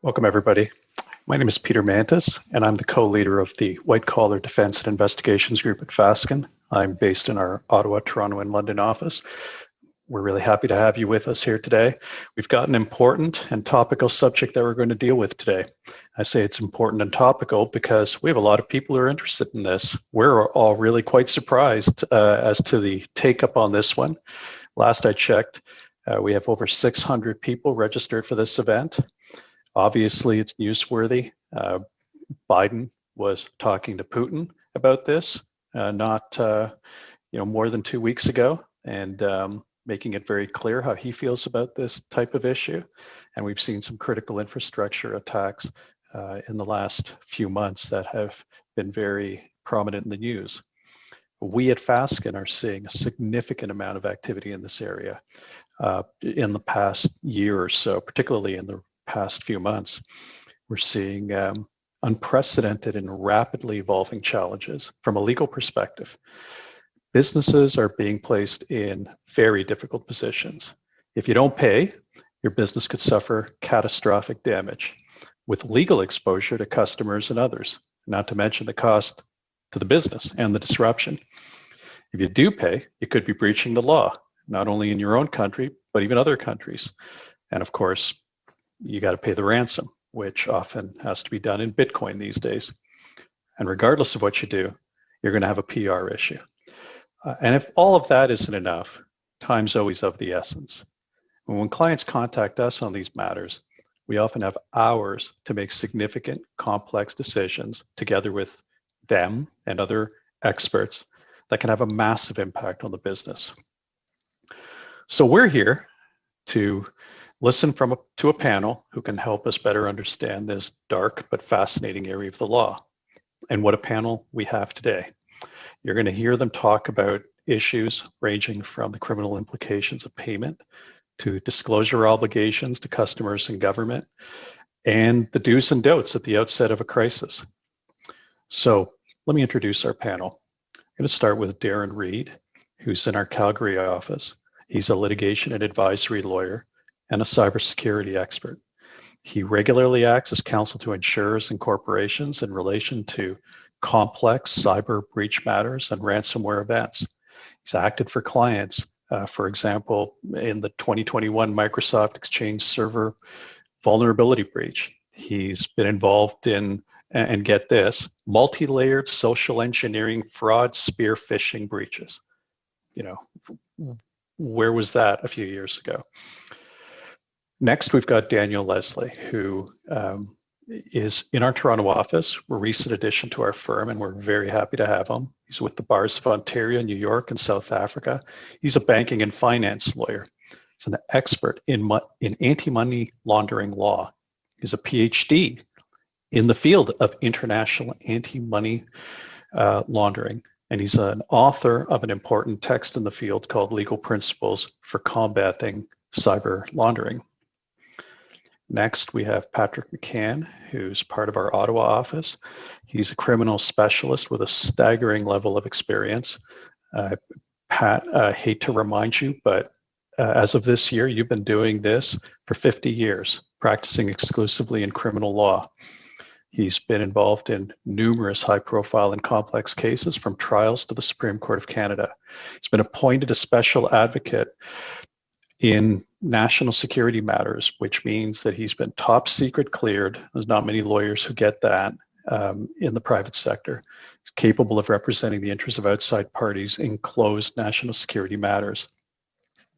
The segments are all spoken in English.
Welcome, everybody. My name is Peter Mantas, and I'm the co-leader of the White Collar Defense and Investigations Group at Fasken. I'm based in our Ottawa, Toronto, and London office. We're really happy to have you with us here today. We've got an important and topical subject that we're going to deal with today. I say it's important and topical because we have a lot of people who are interested in this. We're all really quite surprised as to the take-up on this one. Last I checked, we have over 600 people registered for this event. Obviously, it's newsworthy. Biden was talking to Putin about this not more than 2 weeks ago, and making it very clear how he feels about this type of issue. And we've seen some critical infrastructure attacks in the last few months that have been very prominent in the news. We at Fasken are seeing a significant amount of activity in this area in the past year or so, particularly in the past few months. We're seeing unprecedented and rapidly evolving challenges from a legal perspective. Businesses are being placed in very difficult positions. If you don't pay, your business could suffer catastrophic damage with legal exposure to customers and others, not to mention the cost to the business and the disruption. If you do pay, you could be breaching the law, not only in your own country, but even other countries. And of course, you got to pay the ransom, which often has to be done in Bitcoin these days. And regardless of what you do, you're going to have a PR issue. And if all of that isn't enough, time's always of the essence. And when clients contact us on these matters, we often have hours to make significant, complex decisions together with them and other experts that can have a massive impact on the business. So we're here to listen to a panel who can help us better understand this dark but fascinating area of the law. And what a panel we have today. You're going to hear them talk about issues ranging from the criminal implications of payment to disclosure obligations to customers and government, and the do's and don'ts at the outset of a crisis. So let me introduce our panel. I'm going to start with Darren Reed, who's in our Calgary office. He's a litigation and advisory lawyer and a cybersecurity expert. He regularly acts as counsel to insurers and corporations in relation to complex cyber breach matters and ransomware events. He's acted for clients, for example, in the 2021 Microsoft Exchange server vulnerability breach. He's been involved in, and get this, multi-layered social engineering, fraud, spear phishing breaches. Where was that a few years ago? Next, we've got Daniel Leslie, who is in our Toronto office. We're a recent addition to our firm, and we're very happy to have him. He's with the bars of Ontario, New York, and South Africa. He's a banking and finance lawyer. He's an expert in anti-money laundering law. He's a PhD in the field of international anti-money laundering. And he's an author of an important text in the field called Legal Principles for Combating Cyber Laundering. Next, we have Patrick McCann, who's part of our Ottawa office. He's a criminal specialist with a staggering level of experience. Pat, I hate to remind you, but as of this year, you've been doing this for 50 years, practicing exclusively in criminal law. He's been involved in numerous high-profile and complex cases, from trials to the Supreme Court of Canada. He's been appointed a special advocate in national security matters, which means that he's been top secret cleared. There's not many lawyers who get that in the private sector. He's capable of representing the interests of outside parties in closed national security matters.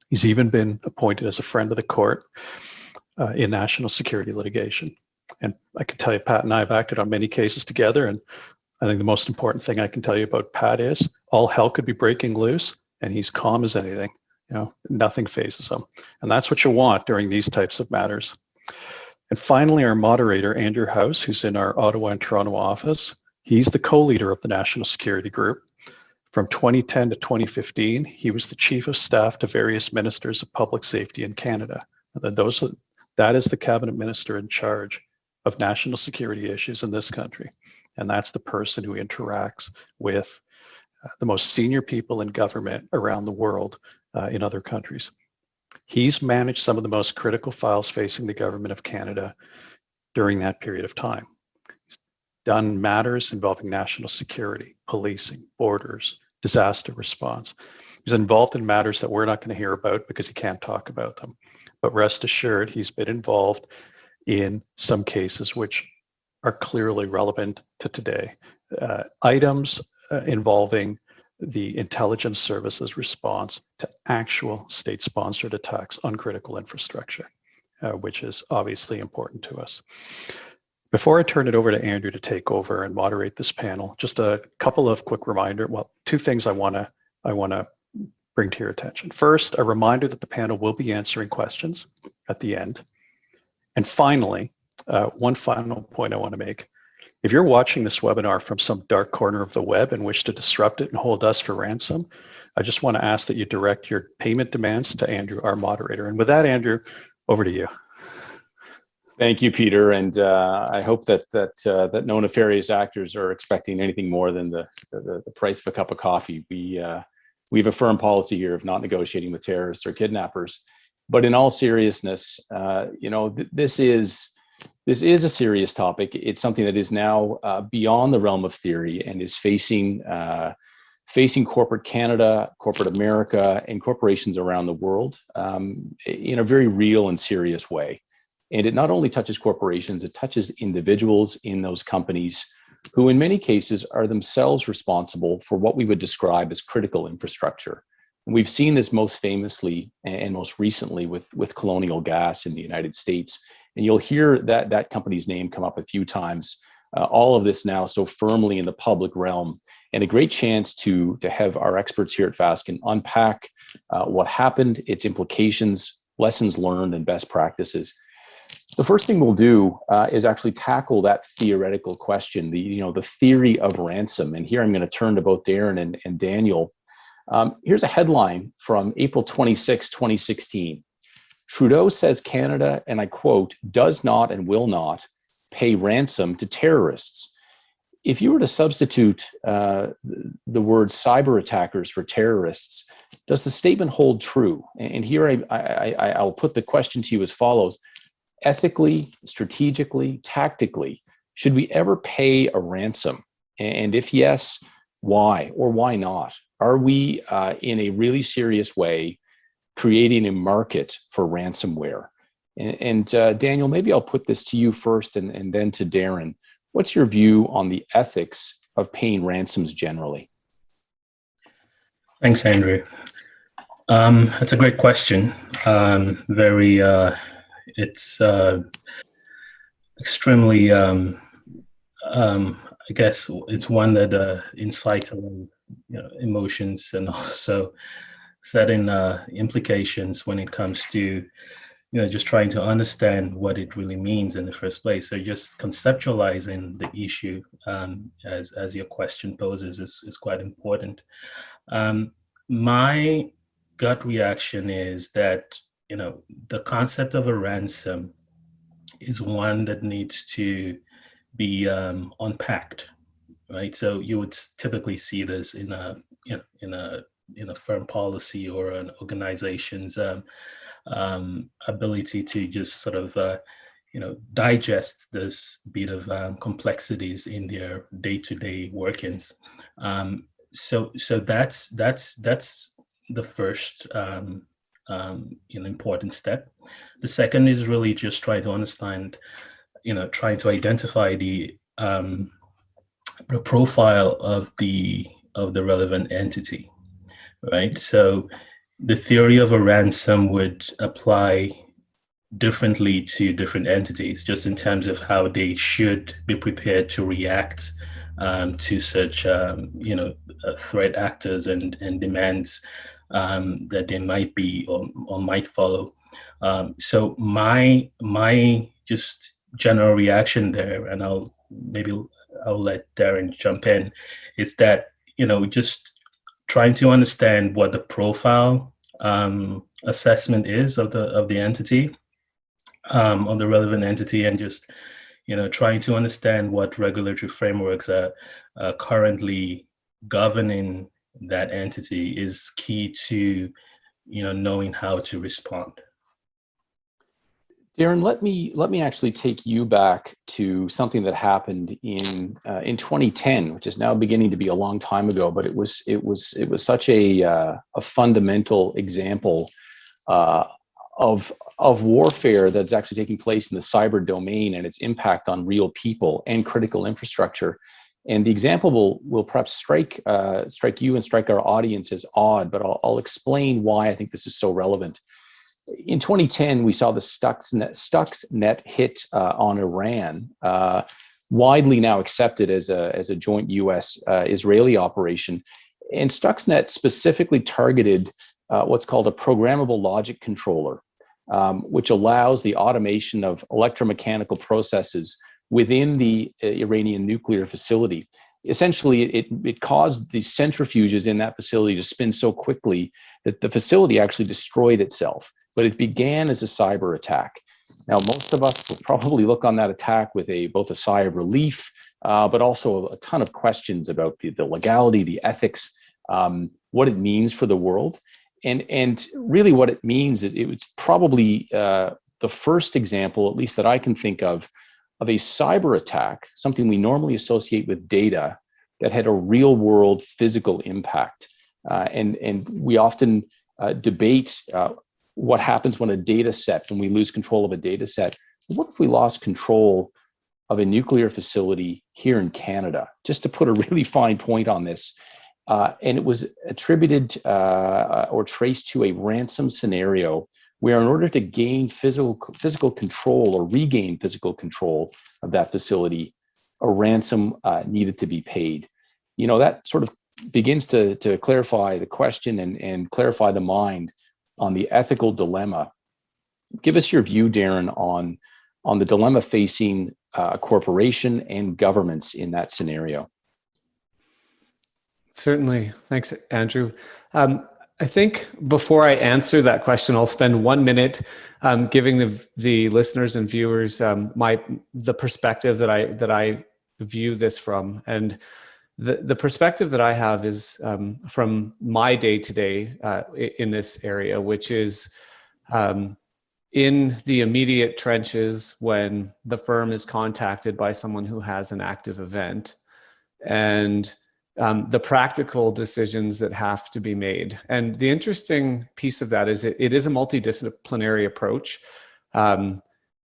He's even been appointed as a friend of the court in national security litigation. And I can tell you, Pat and I have acted on many cases together, and I think the most important thing I can tell you about Pat is all hell could be breaking loose, and he's calm as anything. Nothing phases him. And that's what you want during these types of matters. And finally, our moderator, Andrew House, who's in our Ottawa and Toronto office. He's the co-leader of the National Security Group. From 2010 to 2015, he was the chief of staff to various ministers of public safety in Canada. That is the cabinet minister in charge of national security issues in this country. And that's the person who interacts with the most senior people in government around the world in other countries. He's managed some of the most critical files facing the government of Canada during that period of time. He's done matters involving national security, policing, borders, disaster response. He's involved in matters that we're not going to hear about because he can't talk about them. But rest assured, he's been involved in some cases which are clearly relevant to today. Items involving the intelligence services response to actual state-sponsored attacks on critical infrastructure, which is obviously important to us. Before I turn it over to Andrew to take over and moderate this panel, just a couple of quick reminder. Well, two things I want to bring to your attention. First, a reminder that the panel will be answering questions at the end. And finally, one final point I want to make. If you're watching this webinar from some dark corner of the web and wish to disrupt it and hold us for ransom, I just want to ask that you direct your payment demands to Andrew, our moderator. And with that, Andrew, over to you. Thank you, Peter. And I hope that no nefarious actors are expecting anything more than the price of a cup of coffee. We have a firm policy here of not negotiating with terrorists or kidnappers. But in all seriousness, this is a serious topic. It's something that is now beyond the realm of theory and is facing corporate Canada, corporate America, and corporations around the world in a very real and serious way. And it not only touches corporations, it touches individuals in those companies who in many cases are themselves responsible for what we would describe as critical infrastructure. And we've seen this most famously and most recently with Colonial Gas in the United States. And you'll hear that company's name come up a few times. All of this now so firmly in the public realm, and a great chance to have our experts here at Fasken unpack what happened, its implications, lessons learned, and best practices. The first thing we'll do is actually tackle that theoretical question, the theory of ransom. And here I'm going to turn to both Darren and Daniel. Here's a headline from April 26, 2016. Trudeau says Canada, and I quote, does not and will not pay ransom to terrorists. If you were to substitute the word cyber attackers for terrorists, does the statement hold true? And here I'll put the question to you as follows. Ethically, strategically, tactically, should we ever pay a ransom? And if yes, why or why not? Are we in a really serious way creating a market for ransomware? And Daniel, maybe I'll put this to you first and then to Darren. What's your view on the ethics of paying ransoms generally? Thanks, Andrew. That's a great question. It's extremely, I guess it's one that incites a lot of emotions and also certain implications when it comes to just trying to understand what it really means in the first place. So just conceptualizing the issue as your question poses is quite important. My gut reaction is that the concept of a ransom is one that needs to be unpacked, right? So you would typically see this in a firm policy or an organization's ability to just sort of digest this bit of complexities in their day-to-day workings. So that's the first important step. The second is really just trying to understand, trying to identify the profile of the relevant entity, right? So the theory of a ransom would apply differently to different entities, just in terms of how they should be prepared to react to such, threat actors and demands that they might be or might follow. So my just general reaction there, and I'll let Darren jump in, is that just trying to understand what the profile assessment is of the entity, of the relevant entity, and just trying to understand what regulatory frameworks are currently governing that entity is key to knowing how to respond. Darren, let me actually take you back to something that happened in 2010, which is now beginning to be a long time ago, but it was such a fundamental example uh, of warfare that's actually taking place in the cyber domain and its impact on real people and critical infrastructure. And the example will perhaps strike you and strike our audience as odd, but I'll explain why I think this is so relevant. In 2010, we saw the Stuxnet hit on Iran, widely now accepted as a joint U.S.-Israeli operation. And Stuxnet specifically targeted what's called a programmable logic controller, which allows the automation of electromechanical processes within the Iranian nuclear facility. Essentially, it caused the centrifuges in that facility to spin so quickly that the facility actually destroyed itself. But it began as a cyber attack. Now, most of us will probably look on that attack with both a sigh of relief, but also a ton of questions about the legality, the ethics, what it means for the world. And really what it means, it was probably the first example, at least that I can think of a cyber attack, something we normally associate with data, that had a real world physical impact. And we often debate what happens when we lose control of a data set. What if we lost control of a nuclear facility here in Canada? Just to put a really fine point on this. And it was attributed or traced to a ransom scenario where, in order to gain physical control or regain physical control of that facility, a ransom needed to be paid. You know, that sort of begins to clarify the question and clarify the mind on the ethical dilemma. Give us your view, Darren, on the dilemma facing a corporation and governments in that scenario. Certainly. Thanks, Andrew. I think before I answer that question, I'll spend 1 minute giving the listeners and viewers the perspective that I view this from. And the perspective that I have is from my day-to-day in this area, which is in the immediate trenches when the firm is contacted by someone who has an active event, and the practical decisions that have to be made. And the interesting piece of that is it is a multidisciplinary approach.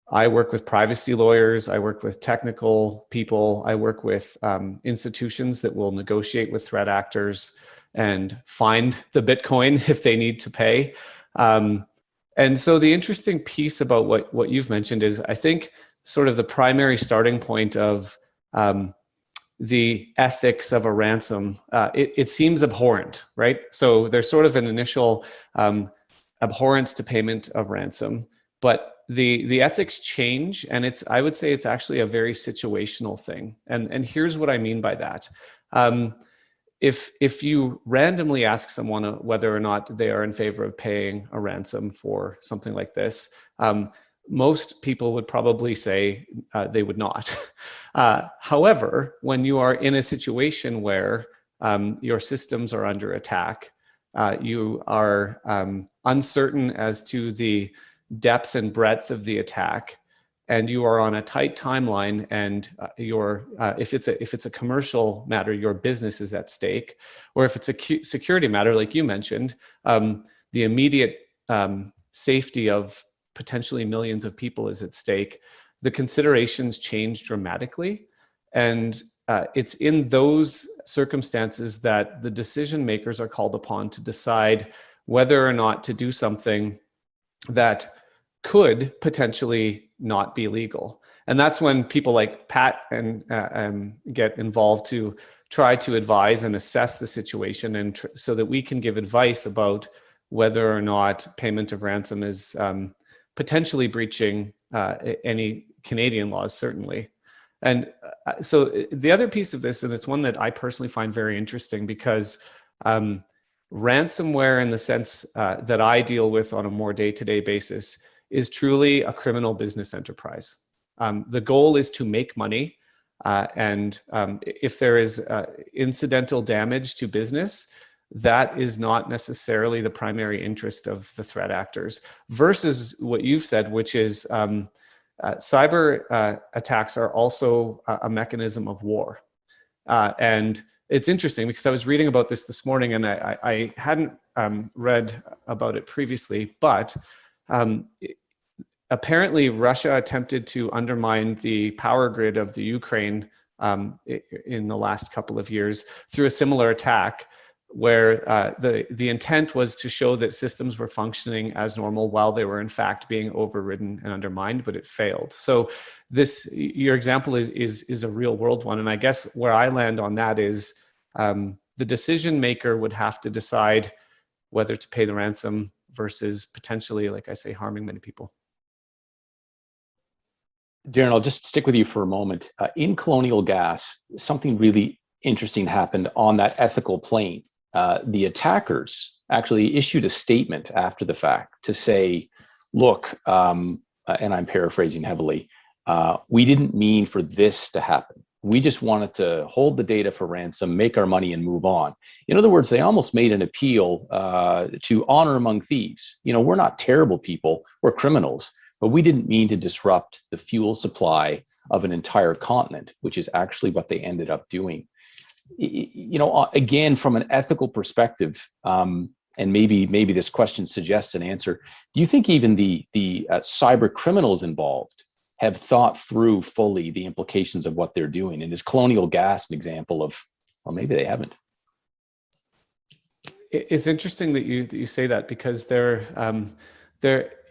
I work with privacy lawyers, I work with technical people, I work with institutions that will negotiate with threat actors and find the Bitcoin if they need to pay. And so the interesting piece about what you've mentioned is, I think, sort of the primary starting point of the ethics of a ransom, it seems abhorrent, right? So there's sort of an initial abhorrence to payment of ransom, but the ethics change, and I would say it's actually a very situational thing. And here's what I mean by that. If you randomly ask someone whether or not they are in favor of paying a ransom for something like this, most people would probably say they would not. However, when you are in a situation where your systems are under attack, you are uncertain as to the depth and breadth of the attack, and you are on a tight timeline, and if it's a commercial matter, your business is at stake, or if it's a security matter, like you mentioned, the immediate safety of potentially millions of people is at stake, the considerations change dramatically. And it's in those circumstances that the decision makers are called upon to decide whether or not to do something that could potentially not be legal. And that's when people like Pat get involved to try to advise and assess the situation, and so that we can give advice about whether or not payment of ransom is potentially breaching any Canadian laws, certainly. And so the other piece of this, and it's one that I personally find very interesting, because ransomware, in the sense that I deal with on a more day-to-day basis, is truly a criminal business enterprise. The goal is to make money, and if there is incidental damage to business, that is not necessarily the primary interest of the threat actors, versus what you've said, which is cyber attacks are also a mechanism of war. And it's interesting because I was reading about this morning, and I hadn't read about it previously, but apparently Russia attempted to undermine the power grid of the Ukraine in the last couple of years through a similar attack, where the intent was to show that systems were functioning as normal while they were in fact being overridden and undermined, but it failed. So your example is a real world one. And I guess where I land on that is the decision maker would have to decide whether to pay the ransom versus potentially, like I say, harming many people. Darren, I'll just stick with you for a moment. In Colonial Gas, something really interesting happened on that ethical plane. The attackers actually issued a statement after the fact to say, look, and I'm paraphrasing heavily, we didn't mean for this to happen. We just wanted to hold the data for ransom, make our money, and move on. In other words, they almost made an appeal to honor among thieves. We're not terrible people, we're criminals, but we didn't mean to disrupt the fuel supply of an entire continent, which is actually what they ended up doing. Again, from an ethical perspective, and maybe this question suggests an answer, do you think even the cyber criminals involved have thought through fully the implications of what they're doing? And is Colonial Gas an example of, well, maybe they haven't? It's interesting that you say that, because they're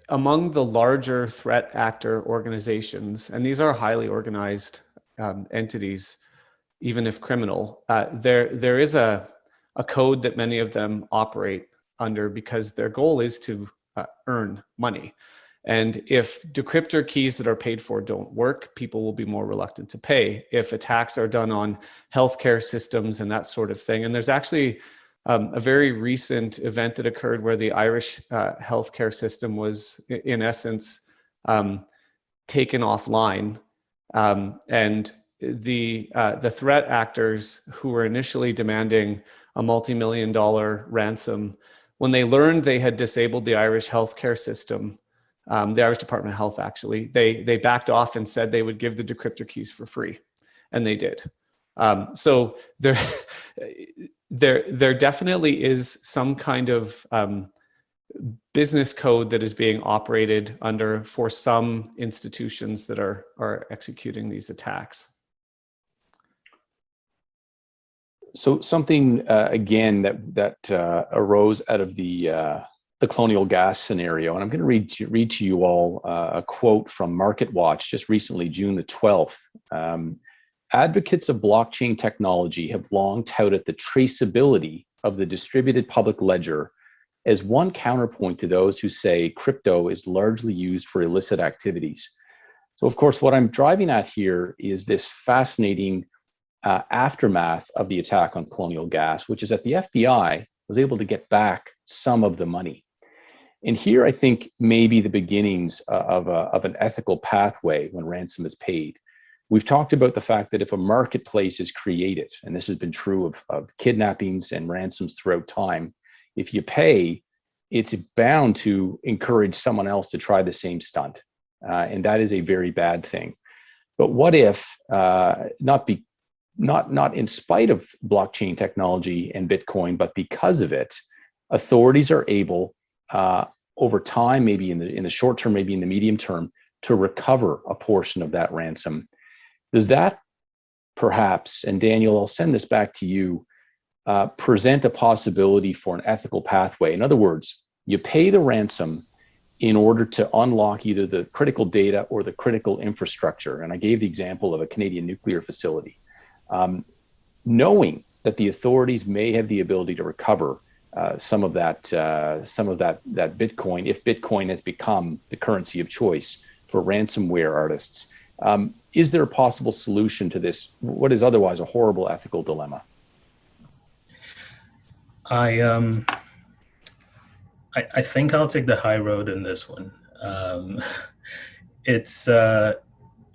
among the larger threat actor organizations, and these are highly organized entities, even if criminal. There is a code that many of them operate under, because their goal is to earn money. And if decryptor keys that are paid for don't work, people will be more reluctant to pay. If attacks are done on healthcare systems and that sort of thing. And there's actually a very recent event that occurred where the Irish healthcare system was, in essence, taken offline. And the threat actors who were initially demanding a multi-million-dollar ransom, when they learned they had disabled the Irish healthcare system, the Irish Department of Health, actually, they backed off and said they would give the decryptor keys for free, and they did. So there definitely is some kind of business code that is being operated under for some institutions that are executing these attacks. So something again that arose out of the Colonial Gas scenario, and I'm going to read to you all a quote from Market Watch just recently, June the 12th. Advocates of blockchain technology have long touted the traceability of the distributed public ledger as one counterpoint to those who say crypto is largely used for illicit activities. So, of course, what I'm driving at here is this fascinating aftermath of the attack on Colonial Gas, which is that the FBI was able to get back some of the money. And here, I think, maybe the beginnings of an ethical pathway when ransom is paid. We've talked about the fact that if a marketplace is created, and this has been true of kidnappings and ransoms throughout time, if you pay, it's bound to encourage someone else to try the same stunt. And that is a very bad thing. But what if, not in spite of blockchain technology and Bitcoin, but because of it, authorities are able, over time, maybe in the short term, maybe in the medium term, to recover a portion of that ransom? Does that perhaps, and Daniel, I'll send this back to you, present a possibility for an ethical pathway? In other words, you pay the ransom in order to unlock either the critical data or the critical infrastructure. And I gave the example of a Canadian nuclear facility. Knowing that the authorities may have the ability to recover some of that Bitcoin, if Bitcoin has become the currency of choice for ransomware artists. Is there a possible solution to this, what is otherwise a horrible ethical dilemma? I think I'll take the high road in this one. It's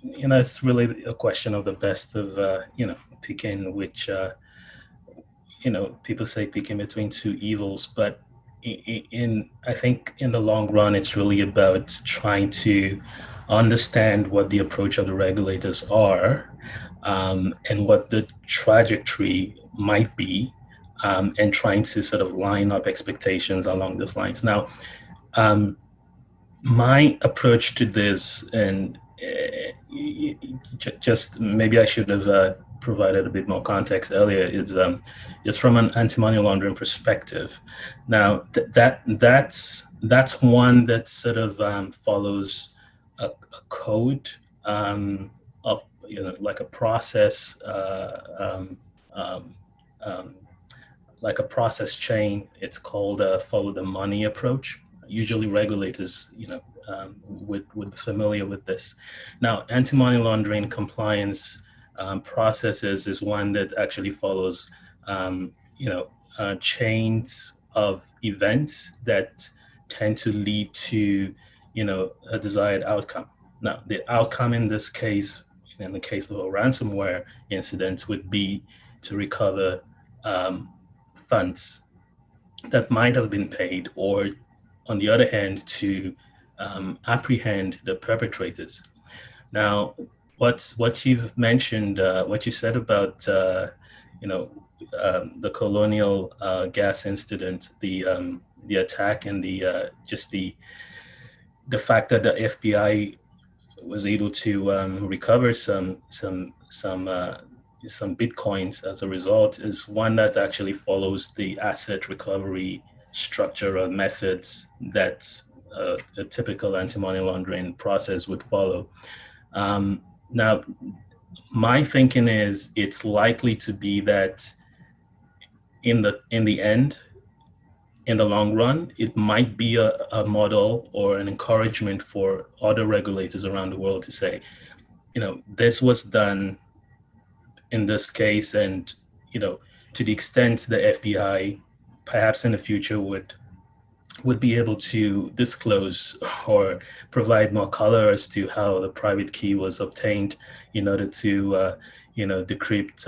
it's really a question of the best of picking which people say picking between two evils, but I think in the long run, it's really about trying to understand what the approach of the regulators are, and what the trajectory might be, and trying to sort of line up expectations along those lines. Now, my approach to this, and just maybe I should have provided a bit more context earlier, is just from an anti-money laundering perspective. Now, that's one that sort of follows a code of, like a process, like a process chain. It's called follow the money approach. Usually regulators, would be familiar with this. Now, anti-money laundering compliance processes is one that actually follows, chains of events that tend to lead to, a desired outcome. Now, the outcome in this case, in the case of a ransomware incident, would be to recover funds that might have been paid, or on the other hand, to apprehend the perpetrators. Now, what you've mentioned, what you said about the colonial gas incident, the attack, and the fact that the FBI was able to recover some bitcoins as a result, is one that actually follows the asset recovery structure or methods that a typical anti-money laundering process would follow. Now, my thinking is it's likely to be that in the end, in the long run, it might be a model or an encouragement for other regulators around the world to say, this was done in this case, and to the extent the FBI perhaps in the future would be able to disclose or provide more color as to how the private key was obtained in order to decrypt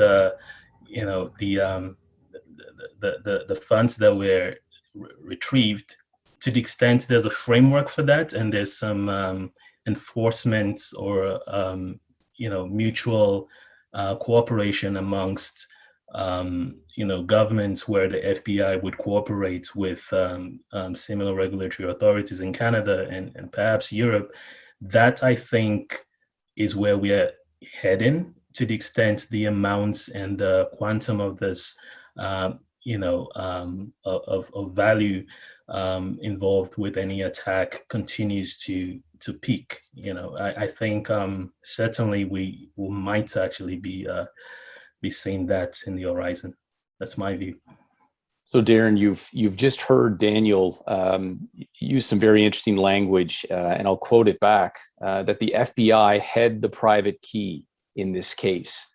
the funds that were retrieved. To the extent there's a framework for that, and there's some enforcement or mutual cooperation amongst governments, where the FBI would cooperate with similar regulatory authorities in Canada and perhaps Europe. That, I think, is where we are heading, to the extent the amounts and the quantum of this, of value involved with any attack continues to peak. I think certainly we might actually be seeing that in the horizon. That's my view. So Darren, you've just heard Daniel use some very interesting language, and I'll quote it back, that the FBI had the private key in this case.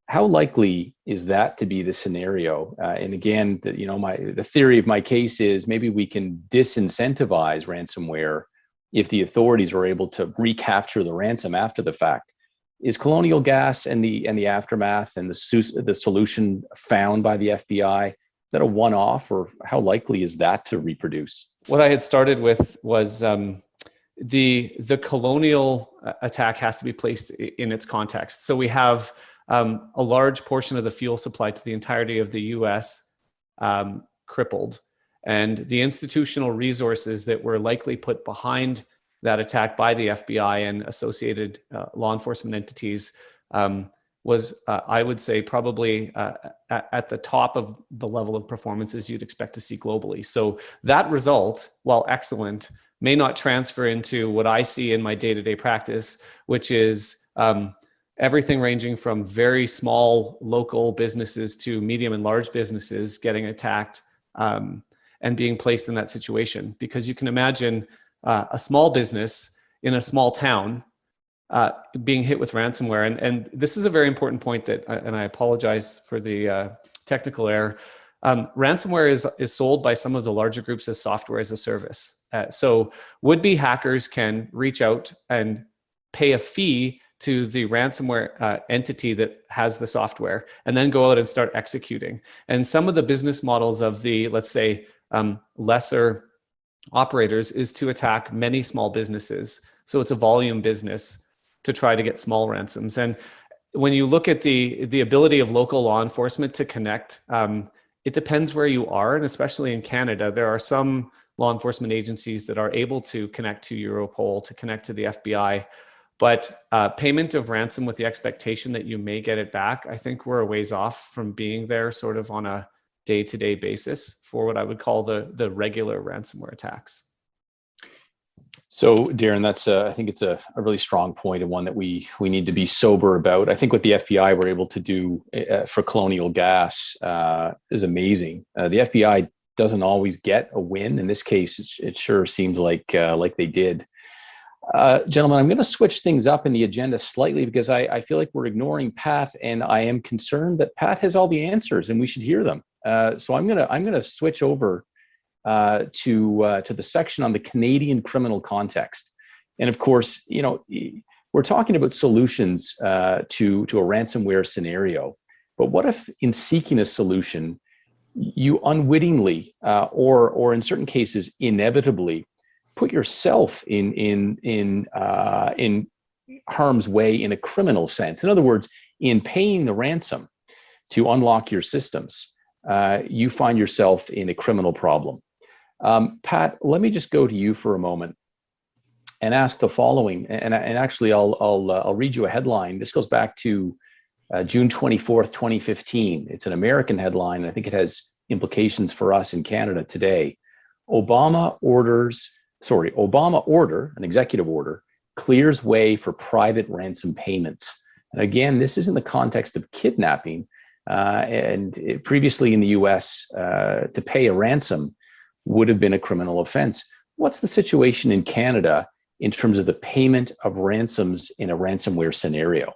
How likely is that to be the scenario? And again, the theory of my case is maybe we can disincentivize ransomware if the authorities are able to recapture the ransom after the fact. Is colonial gas and the aftermath and the solution found by the FBI, is that a one-off, or how likely is that to reproduce? What I had started with was the colonial attack has to be placed in its context. So we have a large portion of the fuel supply to the entirety of the US crippled, and the institutional resources that were likely put behind that attack by the FBI and associated law enforcement entities was, I would say, probably at the top of the level of performances you'd expect to see globally. So that result, while excellent, may not transfer into what I see in my day-to-day practice, which is everything ranging from very small local businesses to medium and large businesses getting attacked and being placed in that situation. Because you can imagine a small business in a small town being hit with ransomware. And this is a very important point that, and I apologize for the technical error. Ransomware is sold by some of the larger groups as software as a service. So would-be hackers can reach out and pay a fee to the ransomware entity that has the software, and then go out and start executing. And some of the business models of the, let's say, lesser operators is to attack many small businesses. So it's a volume business to try to get small ransoms. And when you look at the ability of local law enforcement to connect, it depends where you are. And especially in Canada, there are some law enforcement agencies that are able to connect to Europol, to connect to the FBI. But payment of ransom with the expectation that you may get it back, I think we're a ways off from being there sort of on a day-to-day basis for what I would call the regular ransomware attacks. So, Darren, that's I think it's a really strong point, and one that we need to be sober about. I think what the FBI were able to do for Colonial Gas is amazing. The FBI doesn't always get a win. In this case, it sure seems like they did. Gentlemen, I'm going to switch things up in the agenda slightly because I feel like we're ignoring Pat, and I am concerned that Pat has all the answers and we should hear them. So I'm going to switch over to the section on the Canadian criminal context. And of course, you know, we're talking about solutions to a ransomware scenario. But what if, in seeking a solution, you unwittingly or in certain cases inevitably put yourself in harm's way in a criminal sense? In other words, in paying the ransom to unlock your systems, you find yourself in a criminal problem. Pat, let me just go to you for a moment and ask the following. And actually, I'll read you a headline. This goes back to June 24th, 2015. It's an American headline. I think it has implications for us in Canada today. Obama order, an executive order, clears way for private ransom payments. And again, this is in the context of kidnapping. Previously in the US, to pay a ransom would have been a criminal offense. What's the situation in Canada in terms of the payment of ransoms in a ransomware scenario?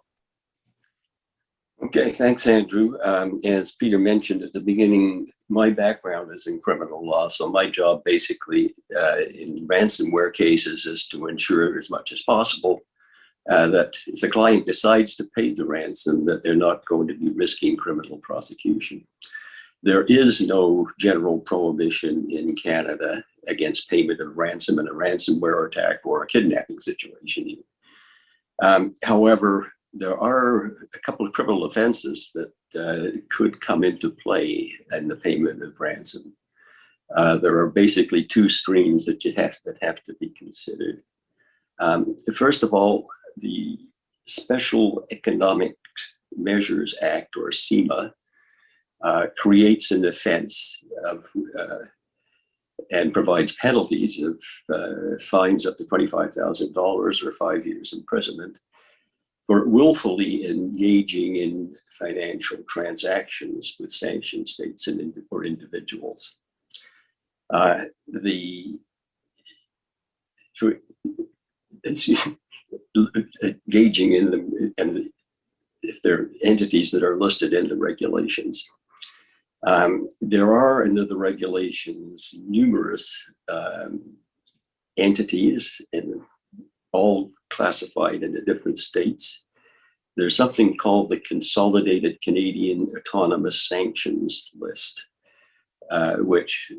Okay, thanks, Andrew. As Peter mentioned at the beginning, my background is in criminal law. So my job basically in ransomware cases is to ensure as much as possible that if the client decides to pay the ransom, that they're not going to be risking criminal prosecution. There is no general prohibition in Canada against payment of ransom in a ransomware attack or a kidnapping situation. However, there are a couple of criminal offenses that could come into play in the payment of ransom. There are basically two streams that have to be considered. First of all, the Special Economic Measures Act, or CEMA, creates an offense of and provides penalties of fines up to $25,000 or 5 years imprisonment for willfully engaging in financial transactions with sanctioned states or individuals. Engaging in them, and if they're entities that are listed in the regulations. There are under the regulations numerous entities, and all classified into different states. There's something called the Consolidated Canadian Autonomous Sanctions List, which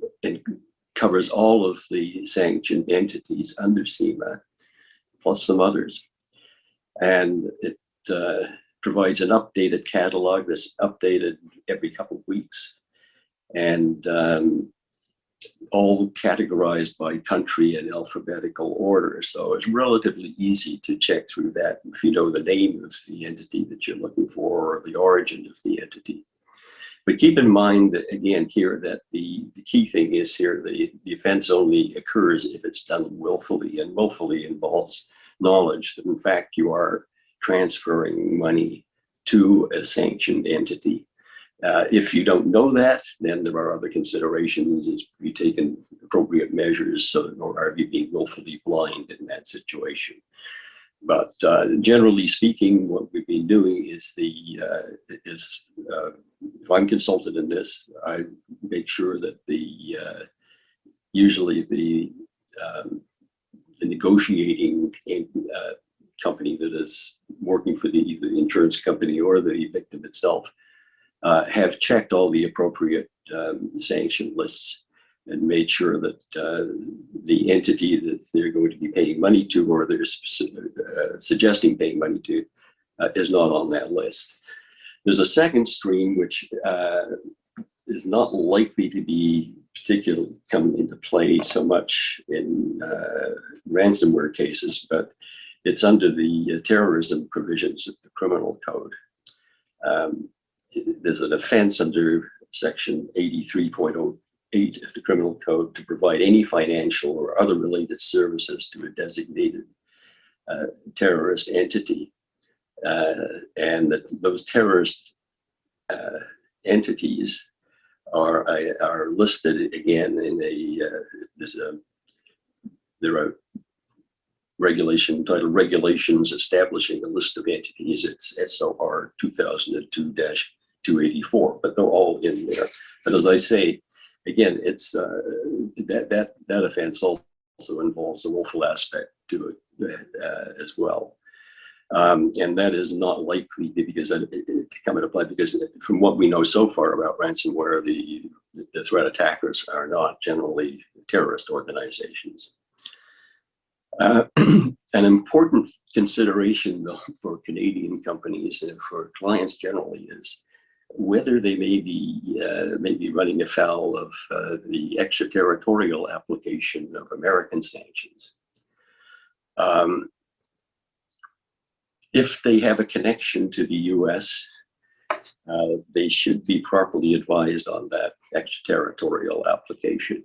covers all of the sanctioned entities under CEMA, plus some others. And it provides an updated catalog that's updated every couple of weeks, and all categorized by country in alphabetical order. So it's relatively easy to check through that if you know the name of the entity that you're looking for or the origin of the entity. But keep in mind that, again, here, that the key thing is here, the offense only occurs if it's done willfully, and willfully involves knowledge that, in fact, you are transferring money to a sanctioned entity. If you don't know that, then there are other considerations. Is you taken appropriate measures, or are you being willfully blind in that situation? But generally speaking, what we've been doing is if I'm consulted in this, I make sure that usually the negotiating company that is working for either the insurance company or the victim itself, have checked all the appropriate sanction lists and made sure that the entity that they're going to be paying money to, or they're suggesting paying money to, is not on that list. There's a second stream which is not likely to be particularly come into play so much in ransomware cases, but it's under the terrorism provisions of the criminal code. There's an offense under section 83.08 of the criminal code to provide any financial or other related services to a designated terrorist entity. And that those terrorist entities are listed again in there are regulation titled Regulations Establishing a List of Entities. It's SOR 2002-284, but they're all in there. But as I say, again, it's that offense also involves a willful aspect to it as well. And that is not likely to come into play because from what we know so far about ransomware, the threat attackers are not generally terrorist organizations. An important consideration, though, for Canadian companies and for clients generally is whether they may be running afoul of the extraterritorial application of American sanctions. If they have a connection to the US, they should be properly advised on that extraterritorial application.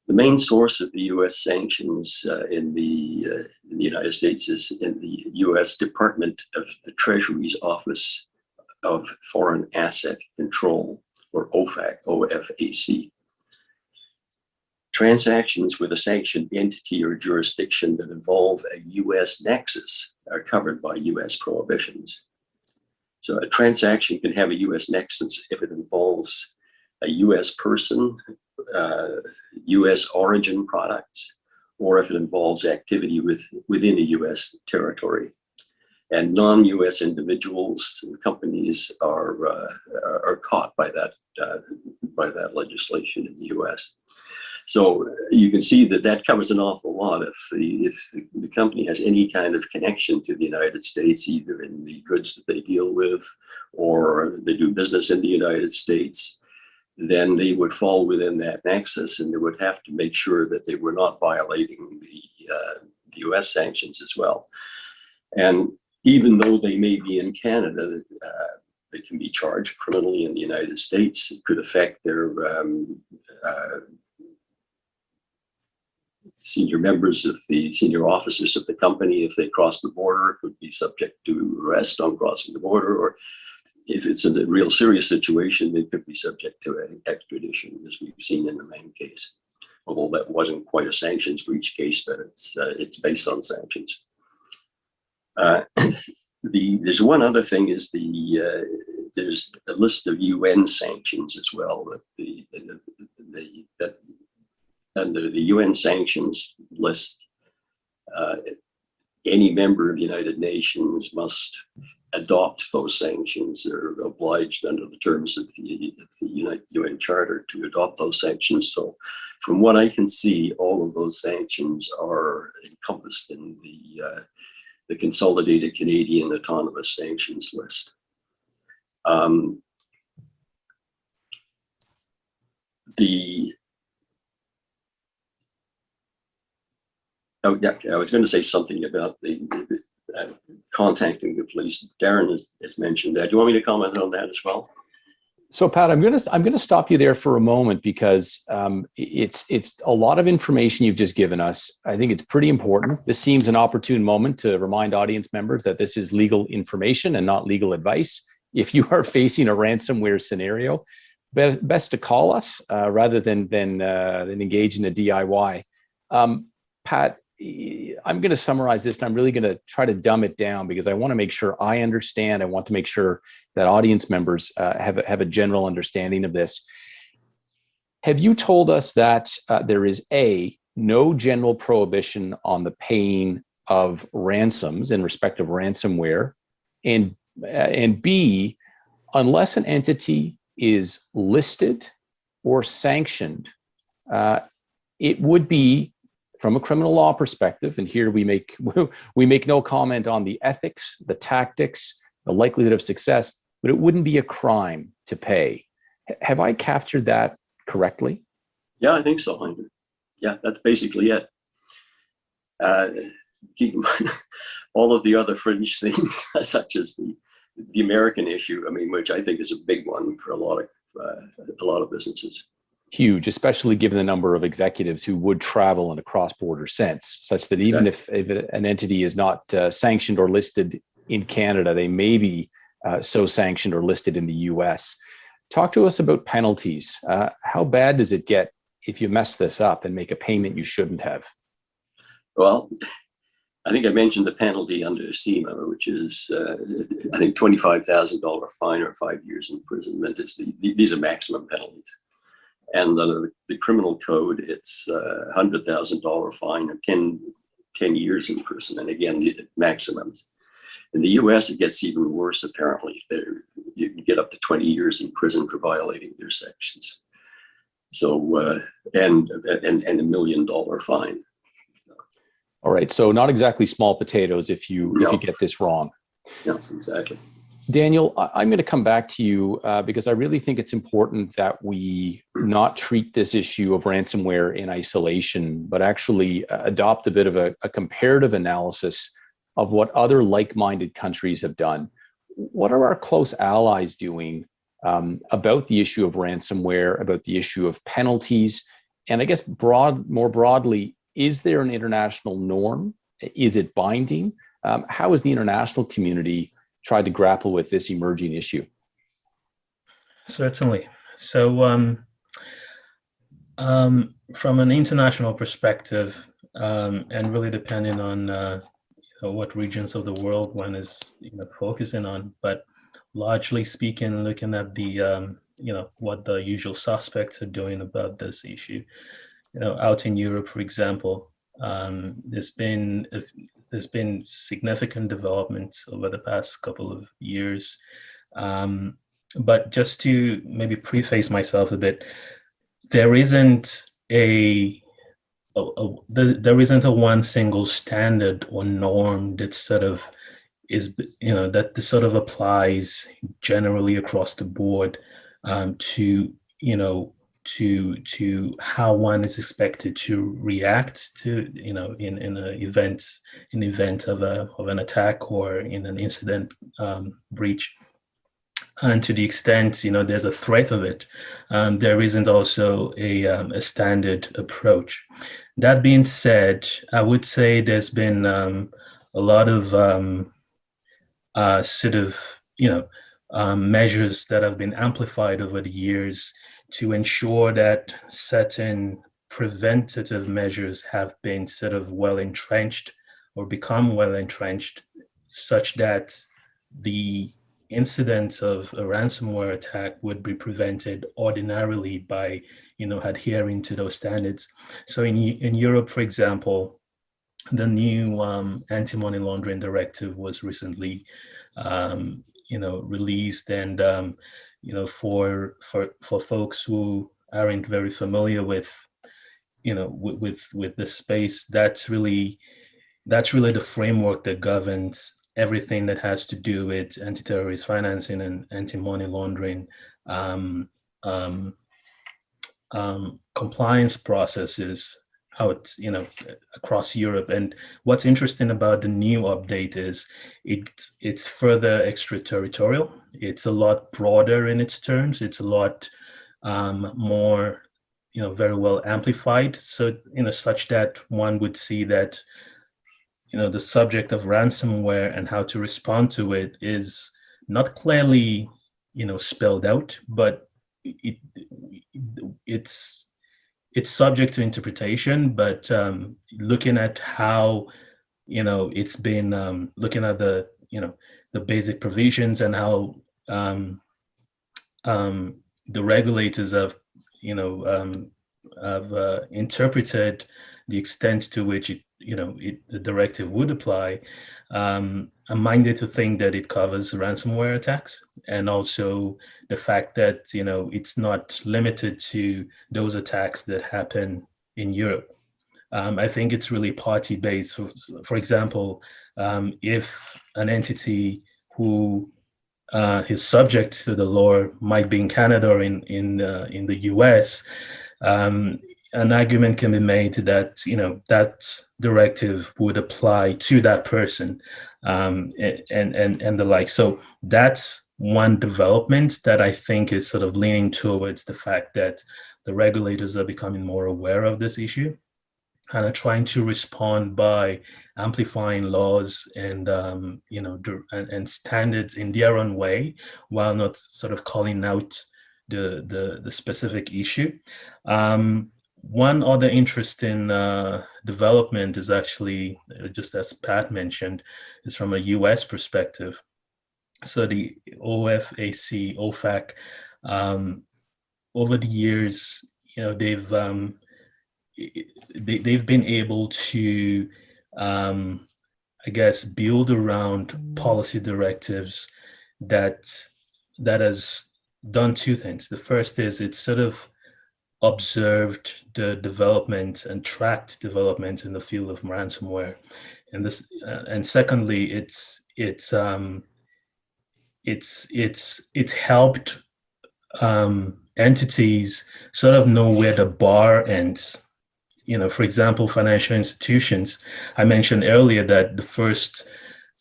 The main source of the US sanctions in the United States is in the US Department of the Treasury's Office of Foreign Asset Control, or OFAC, OFAC. Transactions with a sanctioned entity or jurisdiction that involve a US nexus are covered by US prohibitions. So a transaction can have a US nexus if it involves a US person, US origin products, or if it involves activity within a US territory. And non-US individuals and companies are caught by that legislation in the US. So you can see that covers an awful lot. If the company has any kind of connection to the United States, either in the goods that they deal with or they do business in the United States, then they would fall within that nexus, and they would have to make sure that they were not violating the US sanctions as well. And even though they may be in Canada, they can be charged criminally in the United States. It could affect their senior officers of the company. If they cross the border, could be subject to arrest on crossing the border, or if it's a real serious situation, they could be subject to an extradition, as we've seen in the main case. Although that wasn't quite a sanctions breach case, but it's based on sanctions. There's one other thing is there's a list of UN sanctions as well. That under the UN sanctions list, any member of the United Nations must adopt those sanctions. They're obliged under the terms of the UN Charter to adopt those sanctions. So from what I can see, all of those sanctions are encompassed in the Consolidated Canadian Autonomous Sanctions List. Oh yeah, I was going to say something about the contacting the police. Darren has mentioned that. Do you want me to comment on that as well? So Pat, I'm going to stop you there for a moment because it's a lot of information you've just given us. I think it's pretty important. This seems an opportune moment to remind audience members that this is legal information and not legal advice. If you are facing a ransomware scenario, best to call us rather than engage in a DIY. Pat, I'm going to summarize this, and I'm really going to try to dumb it down because I want to make sure I understand. I want to make sure that audience members have a general understanding of this. Have you told us that there is no general prohibition on the paying of ransoms in respect of ransomware, and B, unless an entity is listed or sanctioned, it would be, from a criminal law perspective, and here we make no comment on the ethics, the tactics, the likelihood of success, but it wouldn't be a crime to pay. Have I captured that correctly? Yeah, I think so, Andrew. Yeah, that's basically it. Keep in mind all of the other fringe things, such as the American issue, I mean, which I think is a big one for a lot of businesses. Huge, especially given the number of executives who would travel in a cross-border sense, such that even if an entity is not sanctioned or listed in Canada, they may be so sanctioned or listed in the US. Talk to us about penalties. How bad does it get if you mess this up and make a payment you shouldn't have? Well, I think I mentioned the penalty under CIMA, which is, I think, $25,000 fine or 5 years imprisonment. These are maximum penalties. And under the criminal code, it's $100,000 fine and 10 years in prison. And again, the maximums. In the US, it gets even worse, apparently. You can get up to 20 years in prison for violating their sections. So, and $1 million fine. All right, so not exactly small potatoes if you get this wrong. No, exactly. Daniel, I'm going to come back to you because I really think it's important that we not treat this issue of ransomware in isolation, but actually adopt a bit of a comparative analysis of what other like-minded countries have done. What are our close allies doing about the issue of ransomware, about the issue of penalties? And I guess more broadly, is there an international norm? Is it binding? How has the international community tried to grapple with this emerging issue? Certainly. So from an international perspective, and really depending on what regions of the world one is focusing on, but largely speaking, looking at the what the usual suspects are doing about this issue. Out in Europe, for example, there's been significant developments over the past couple of years. But just to maybe preface myself a bit, there isn't a one single standard or norm that sort of is that sort of applies generally across the board to how one is expected to react to in an event of an attack or in an incident breach. And to the extent there's a threat of it, there isn't also a standard approach. That being said, I would say there's been a lot of measures that have been amplified over the years to ensure that certain preventative measures have been sort of well entrenched or become well entrenched, such that the incidence of a ransomware attack would be prevented ordinarily by adhering to those standards. So in Europe, for example, the new anti-money laundering directive was recently released, and for folks who aren't very familiar with with the space, that's really the framework that governs everything that has to do with anti-terrorist financing and anti-money laundering compliance processes out across Europe. And what's interesting about the new update is it's further extraterritorial. It's a lot broader in its terms. It's a lot more very well amplified, so such that one would see that the subject of ransomware and how to respond to it is not clearly spelled out, but it's subject to interpretation. But looking at how it's been looking at the the basic provisions and how the regulators have interpreted the extent to which the directive would apply, I'm minded to think that it covers ransomware attacks, and also the fact that it's not limited to those attacks that happen in Europe. I think it's really party based. For example, if an entity who is subject to the law might be in Canada or in the US, an argument can be made that that directive would apply to that person, and the like. So that's one development that I think is sort of leaning towards the fact that the regulators are becoming more aware of this issue and are trying to respond by amplifying laws and and standards in their own way, while not sort of calling out the specific issue. One other interesting development is actually, just as Pat mentioned, is from a US perspective. So the OFAC, over the years, they've been able to, I guess, build around policy directives that has done two things. The first is it's sort of observed the development and tracked development in the field of ransomware, and this, and secondly, it's helped entities sort of know where the bar ends. For example, financial institutions. I mentioned earlier that the first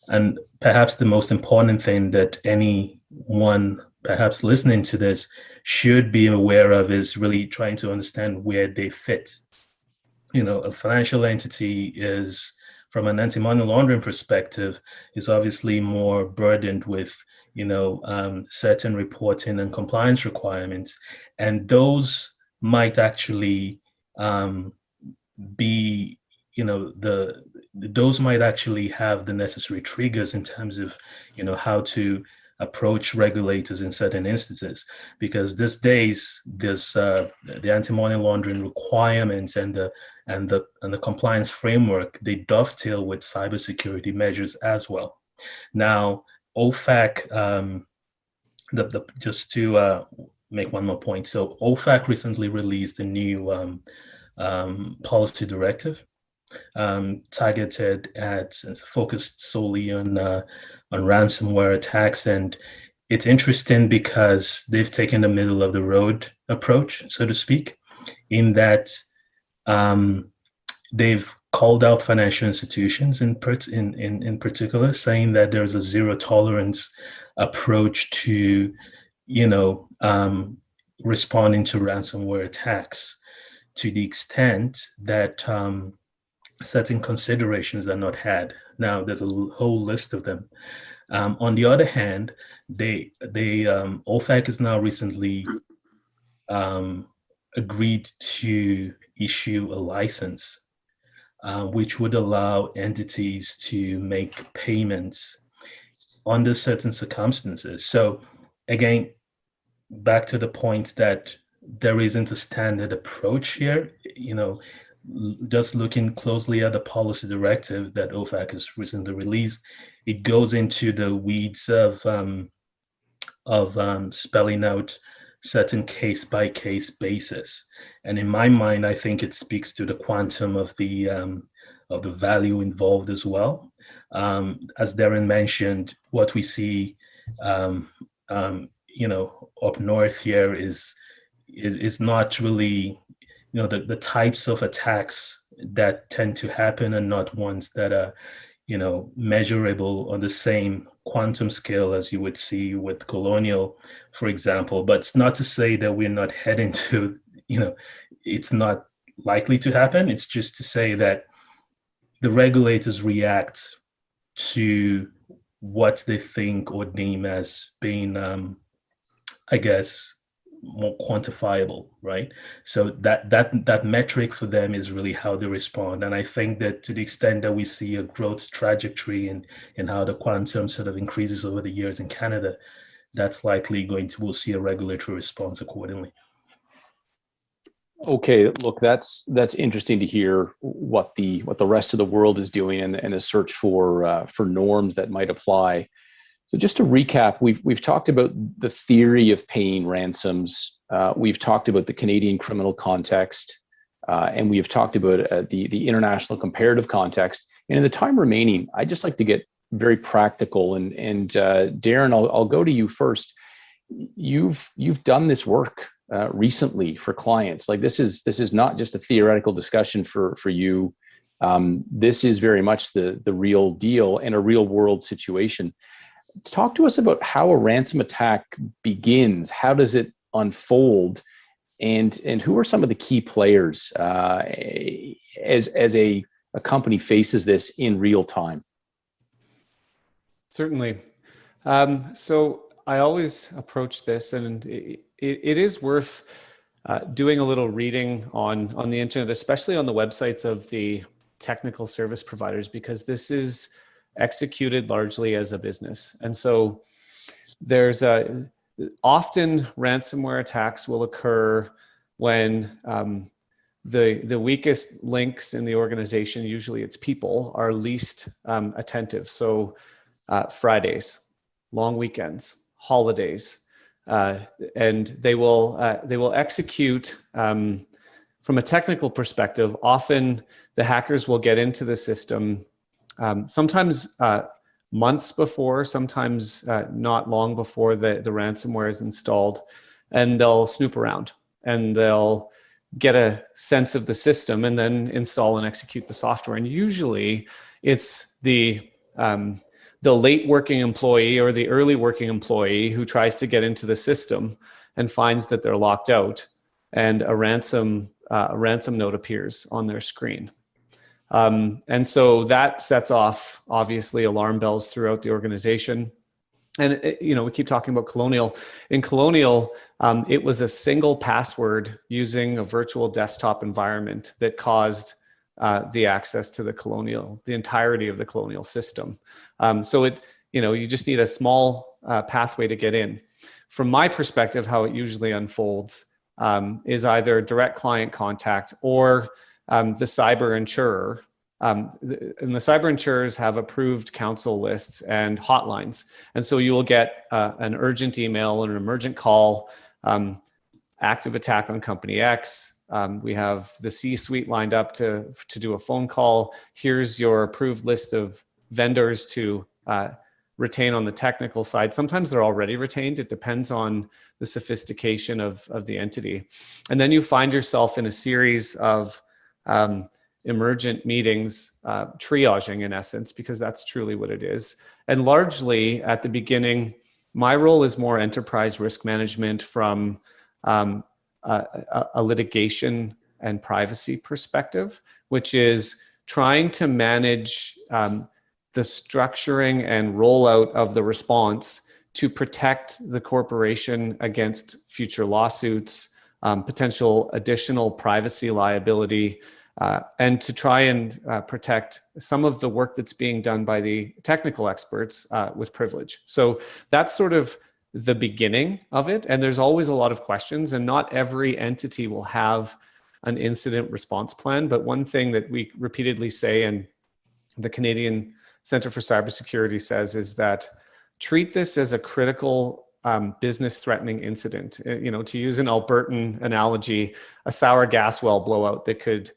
and perhaps the most important thing that anyone perhaps listening to this should be aware of is really trying to understand where they fit. A financial entity is, from an anti-money laundering perspective, is obviously more burdened with certain reporting and compliance requirements, and those might actually be those might actually have the necessary triggers in terms of how to approach regulators in certain instances, because these days there's the anti-money laundering requirements and the compliance framework, they dovetail with cybersecurity measures as well. Now, OFAC, just to make one more point, so OFAC recently released a new policy directive targeted at and focused solely on ransomware attacks. And it's interesting because they've taken the middle of the road approach, so to speak, in that they've called out financial institutions in particular, saying that there's a zero tolerance approach to responding to ransomware attacks, to the extent that certain considerations are not had. Now, there's a whole list of them. On the other hand, OFAC has now recently agreed to issue a license, which would allow entities to make payments under certain circumstances. So again, back to the point that there isn't a standard approach here. Just looking closely at the policy directive that OFAC has recently released, it goes into the weeds of spelling out certain case-by-case basis. And in my mind, I think it speaks to the quantum of the value involved as well. As Darren mentioned, what we see, up north here is not really, the types of attacks that tend to happen are not ones that are, measurable on the same quantum scale as you would see with Colonial, for example. But it's not to say that we're not heading to, it's not likely to happen. It's just to say that the regulators react to what they think or deem as being, I guess, more quantifiable, right? So that metric for them is really how they respond. And I think that to the extent that we see a growth trajectory in how the quantum sort of increases over the years in Canada, that's likely we'll see a regulatory response accordingly. Okay, look, that's interesting to hear what the rest of the world is doing and a search for norms that might apply. So just to recap, we've talked about the theory of paying ransoms. We've talked about the Canadian criminal context, and we have talked about the international comparative context. And in the time remaining, I'd just like to get very practical. And Darren, I'll go to you first. You've done this work recently for clients. Like this is not just a theoretical discussion for you. This is very much the real deal and a real world situation. Talk to us about how a ransom attack begins. How does it unfold, and who are some of the key players as a company faces this in real time? Certainly. So I always approach this, and it is worth doing a little reading on the internet, especially on the websites of the technical service providers, because this is executed largely as a business. And so there's often ransomware attacks will occur when the weakest links in the organization, usually its people, are least attentive. So Fridays, long weekends, holidays, and they will execute from a technical perspective. Often the hackers will get into the system sometimes months before, sometimes not long before the ransomware is installed, and they'll snoop around and they'll get a sense of the system and then install and execute the software. And usually it's the late working employee or the early working employee who tries to get into the system and finds that they're locked out, and a ransom note appears on their screen. And so that sets off, obviously, alarm bells throughout the organization. And, we keep talking about Colonial. In Colonial, it was a single password using a virtual desktop environment that caused the access to the entirety of the Colonial system. So you just need a small pathway to get in. From my perspective, how it usually unfolds is either direct client contact or the cyber insurer. And the cyber insurers have approved counsel lists and hotlines. And so you will get an urgent email or an emergent call, active attack on company X. We have the C-suite lined up to do a phone call. Here's your approved list of vendors to retain on the technical side. Sometimes they're already retained. It depends on the sophistication of the entity. And then you find yourself in a series of emergent meetings, triaging in essence, because that's truly what it is. And largely at the beginning, my role is more enterprise risk management from a litigation and privacy perspective, which is trying to manage the structuring and rollout of the response to protect the corporation against future lawsuits, potential additional privacy liability, and to try and protect some of the work that's being done by the technical experts with privilege. So that's sort of the beginning of it. And there's always a lot of questions, and not every entity will have an incident response plan. But one thing that we repeatedly say, and the Canadian Centre for Cybersecurity says, is that treat this as a critical business threatening incident. To use an Albertan analogy, a sour gas well blowout that could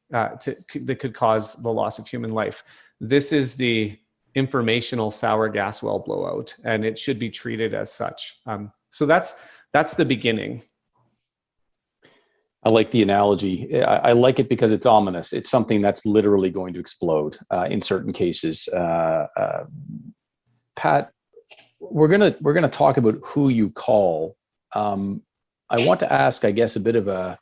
that could cause the loss of human life. This is the informational sour gas well blowout, and it should be treated as such. So that's the beginning. I like the analogy. I like it because it's ominous. It's something that's literally going to explode in certain cases. Pat, we're gonna talk about who you call. I want to ask, I guess, a bit of a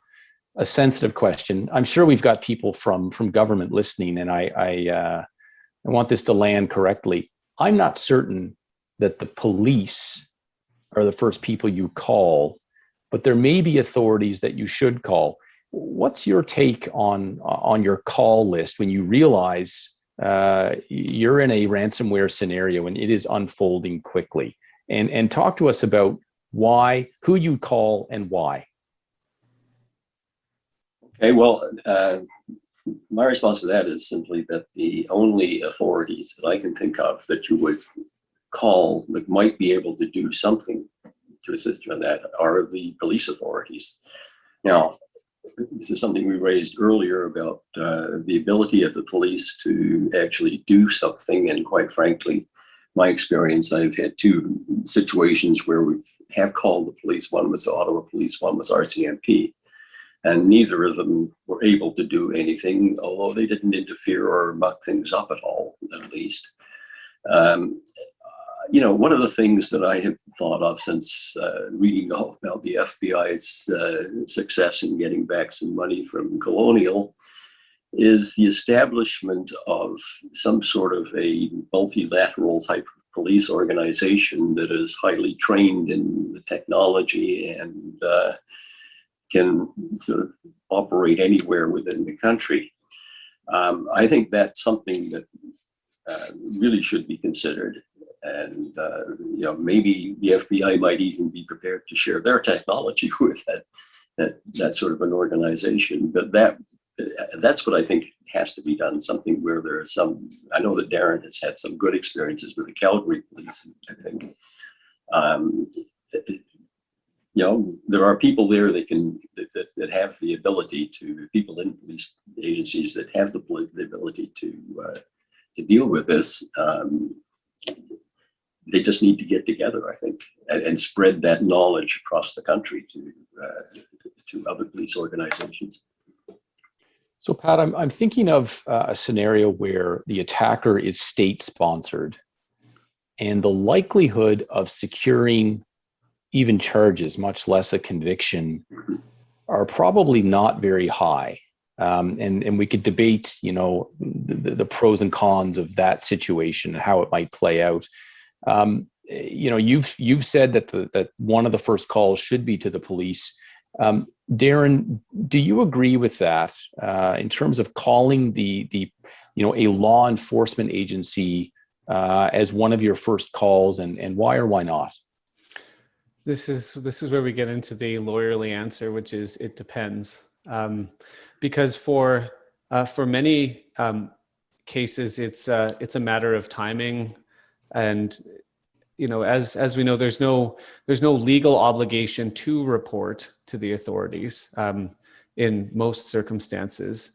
sensitive question. I'm sure we've got people from government listening, and I want this to land correctly. I'm not certain that the police are the first people you call, but there may be authorities that you should call. What's your take on your call list when you realize you're in a ransomware scenario and it is unfolding quickly? And talk to us about who you call and why. Okay, well, my response to that is simply that the only authorities that I can think of that you would call that might be able to do something to assist you in that are the police authorities. Now, this is something we raised earlier about the ability of the police to actually do something. And quite frankly, my experience, I've had two situations where we have called the police. One was the Ottawa Police, one was RCMP. And neither of them were able to do anything, although they didn't interfere or muck things up at all, at least. One of the things that I have thought of since reading all about the FBI's success in getting back some money from Colonial is the establishment of some sort of a multilateral type of police organization that is highly trained in the technology and can sort of operate anywhere within the country. I think that's something that really should be considered. And maybe the FBI might even be prepared to share their technology with that sort of an organization. But that's what I think has to be done. Something where there is some. I know that Darren has had some good experiences with the Calgary police. I think there are people there that have the ability to people in police agencies that have the ability to deal with this. They just need to get together, I think, and spread that knowledge across the country to other police organizations. So, Pat, I'm thinking of a scenario where the attacker is state-sponsored, and the likelihood of securing even charges, much less a conviction, are probably not very high. And we could debate, the pros and cons of that situation and how it might play out. You've said that one of the first calls should be to the police. Darren, do you agree with that in terms of calling a law enforcement agency as one of your first calls, and why or why not? This is where we get into the lawyerly answer, which is it depends, because for many cases it's a matter of timing. And as we know, there's no legal obligation to report to the authorities in most circumstances,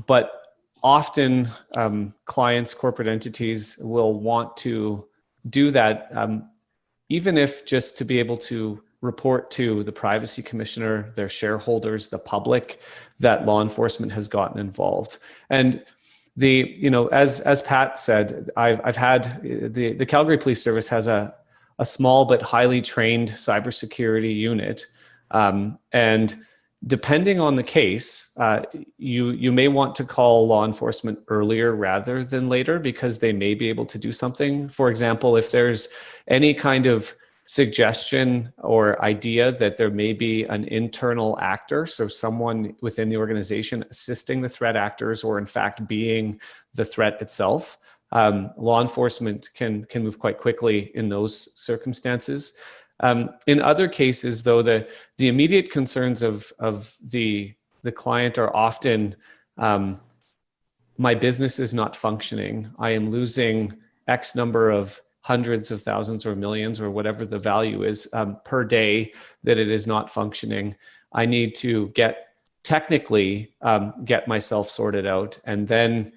but often clients, corporate entities will want to do that, even if just to be able to report to the privacy commissioner, their shareholders, the public, that law enforcement has gotten involved. And as Pat said, I've had the Calgary Police Service has a small but highly trained cybersecurity unit, and depending on the case, you may want to call law enforcement earlier rather than later, because they may be able to do something. For example, if there's any kind of suggestion or idea that there may be an internal actor, so someone within the organization assisting the threat actors, or in fact being the threat itself, law enforcement can move quite quickly in those circumstances. In other cases, though, the immediate concerns of the client are often, my business is not functioning. I am losing X number of hundreds of thousands or millions or whatever the value is per day that it is not functioning. I need to get myself sorted out, and then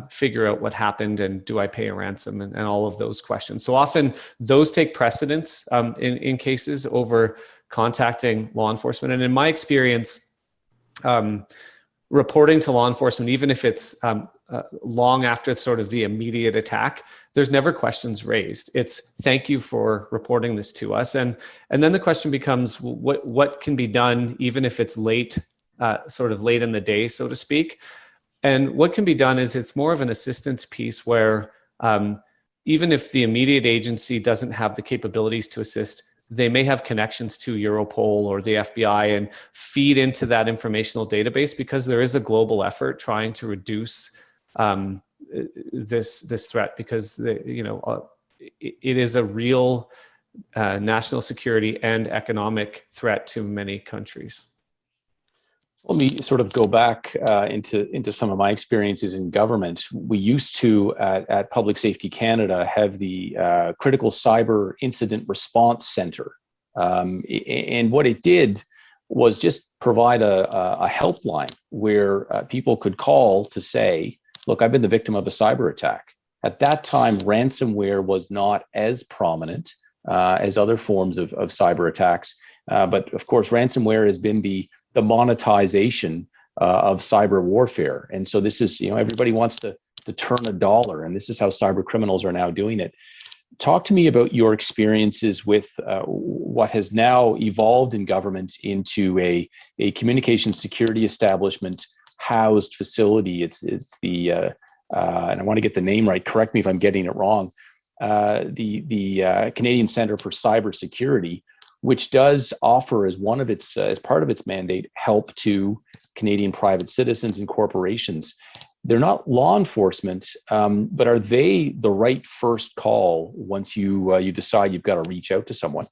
figure out what happened, and do I pay a ransom, and all of those questions. So often those take precedence in cases over contacting law enforcement. And in my experience, reporting to law enforcement, even if it's long after sort of the immediate attack, there's never questions raised. It's thank you for reporting this to us. And then the question becomes, what can be done, even if it's late, sort of late in the day, so to speak. And what can be done is it's more of an assistance piece where even if the immediate agency doesn't have the capabilities to assist, they may have connections to Europol or the FBI and feed into that informational database, because there is a global effort trying to reduce this threat, because it is a real national security and economic threat to many countries. Let me sort of go back into some of my experiences in government. We used to, at Public Safety Canada, have the Critical Cyber Incident Response Center. And what it did was just provide a helpline where people could call to say, look, I've been the victim of a cyber attack. At that time, ransomware was not as prominent as other forms of cyber attacks. But of course, ransomware has been the monetization of cyber warfare. And so this is, everybody wants to turn a dollar, and this is how cyber criminals are now doing it. Talk to me about your experiences with what has now evolved in government into a communications security establishment housed facility. It's the, and I want to get the name right, correct me if I'm getting it wrong, the Canadian Centre for Cybersecurity, which does offer as one of its as part of its mandate help to Canadian private citizens and corporations. They're not law enforcement, but are they the right first call once you decide you've got to reach out to someone?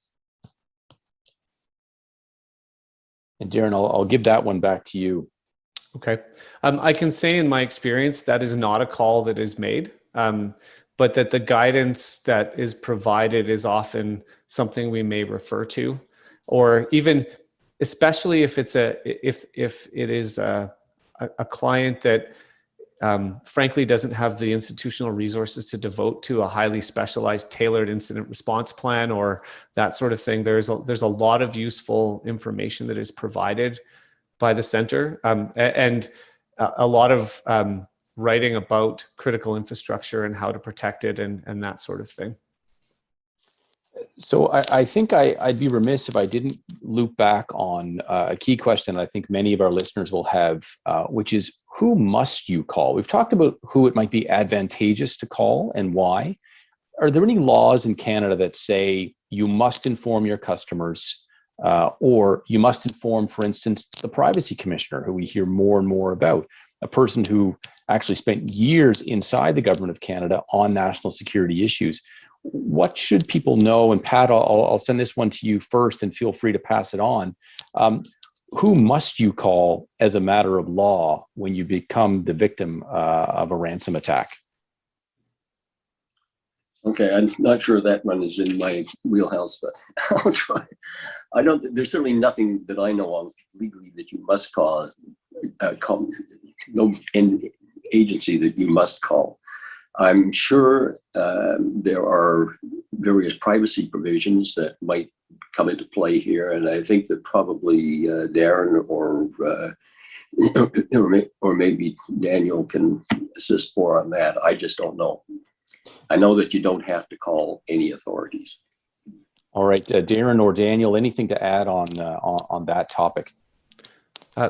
And Darren, I'll give that one back to you. Okay, I can say in my experience that is not a call that is made. But that the guidance that is provided is often something we may refer to, or even, especially if it's if it is a client that frankly doesn't have the institutional resources to devote to a highly specialized, tailored incident response plan or that sort of thing. There's a lot of useful information that is provided by the center, and a lot of writing about critical infrastructure and how to protect it and that sort of thing. So I think I'd be remiss if I didn't loop back on a key question I think many of our listeners will have, which is, who must you call? We've talked about who it might be advantageous to call and why. Are there any laws in Canada that say you must inform your customers, or you must inform, for instance, the Privacy Commissioner, who we hear more and more about, a person who actually spent years inside the government of Canada on national security issues? What should people know? And Pat, I'll send this one to you first, and feel free to pass it on. Who must you call as a matter of law when you become the victim of a ransom attack? Okay, I'm not sure that one is in my wheelhouse, but I'll try. There's certainly nothing that I know of legally that you must call no agency that you must call. I'm sure there are various privacy provisions that might come into play here, and I think that probably Darren or maybe Daniel can assist more on that. I just don't know. I know that you don't have to call any authorities. All right, Darren or Daniel, anything to add on that topic?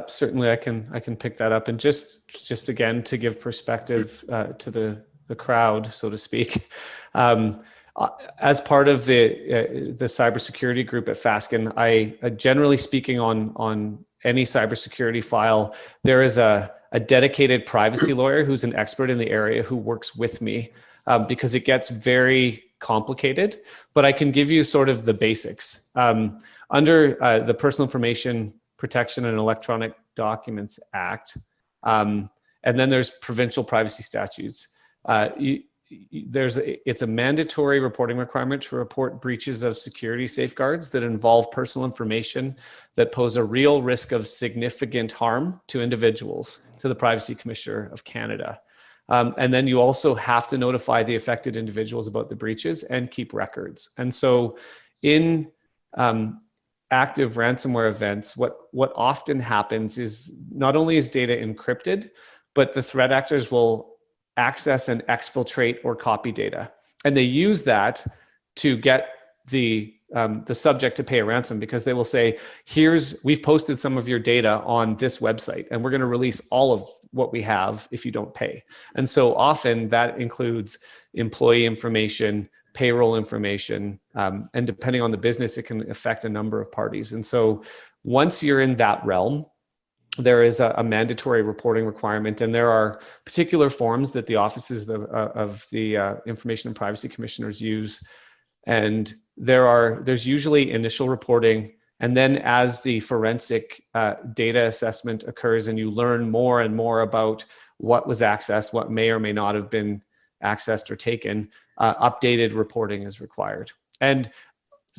Certainly, I can pick that up, and just again to give perspective to the crowd, so to speak. As part of the cybersecurity group at Fasken, I generally speaking on any cybersecurity file, there is a dedicated privacy lawyer who's an expert in the area who works with me, because it gets very complicated. But I can give you sort of the basics. Under the Personal Information Protection and Electronic Documents Act, and then there's provincial privacy statutes. It's a mandatory reporting requirement to report breaches of security safeguards that involve personal information that pose a real risk of significant harm to individuals, to the Privacy Commissioner of Canada. And then you also have to notify the affected individuals about the breaches and keep records. And so in active ransomware events, what often happens is not only is data encrypted, but the threat actors will access and exfiltrate or copy data. And they use that to get the subject to pay a ransom, because they will say, we've posted some of your data on this website, and we're going to release all of what we have if you don't pay. And so often that includes employee information, payroll information, and depending on the business, it can affect a number of parties. And so once you're in that realm, there is a mandatory reporting requirement, and there are particular forms that the offices of the Information and Privacy Commissioners use. And there's usually initial reporting, And then as the forensic data assessment occurs and you learn more and more about what was accessed, what may or may not have been accessed or taken, updated reporting is required. And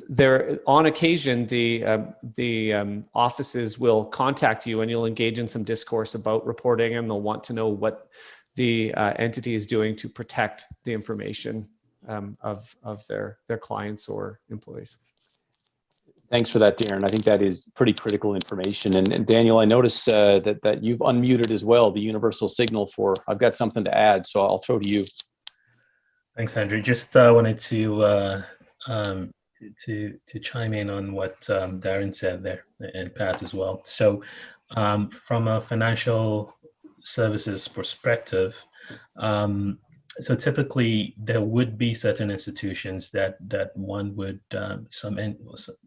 there, on occasion, the offices will contact you and you'll engage in some discourse about reporting, and they'll want to know what the entity is doing to protect the information of their clients or employees. Thanks for that, Darren. I think that is pretty critical information. And Daniel, I notice that you've unmuted as well, the universal signal for, I've got something to add, so I'll throw to you. Thanks, Andrew. Just wanted to chime in on what Darren said there, and Pat as well. So from a financial services perspective, so typically there would be certain institutions that one would, some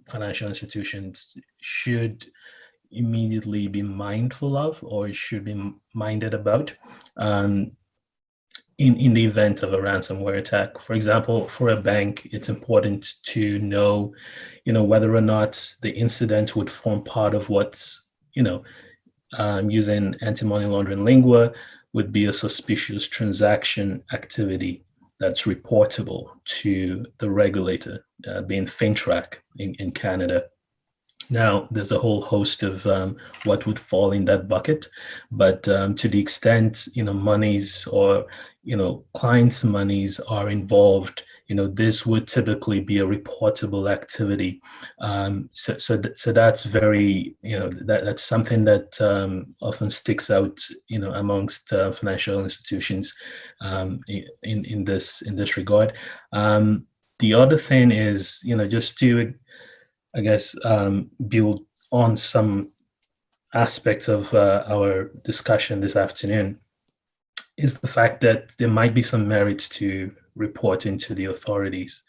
financial institutions should immediately be mindful of or should be minded about in the event of a ransomware attack. For example, for a bank, it's important to know, whether or not the incident would form part of what's, using anti-money laundering lingua, would be a suspicious transaction activity that's reportable to the regulator, being FINTRAC in Canada. Now, there's a whole host of what would fall in that bucket, but to the extent, monies or, clients' monies are involved, this would typically be a reportable activity. So that's very, that's something that often sticks out, amongst financial institutions in this regard. The other thing is, just to, I guess, build on some aspects of our discussion this afternoon, is the fact that there might be some merits to reporting to the authorities.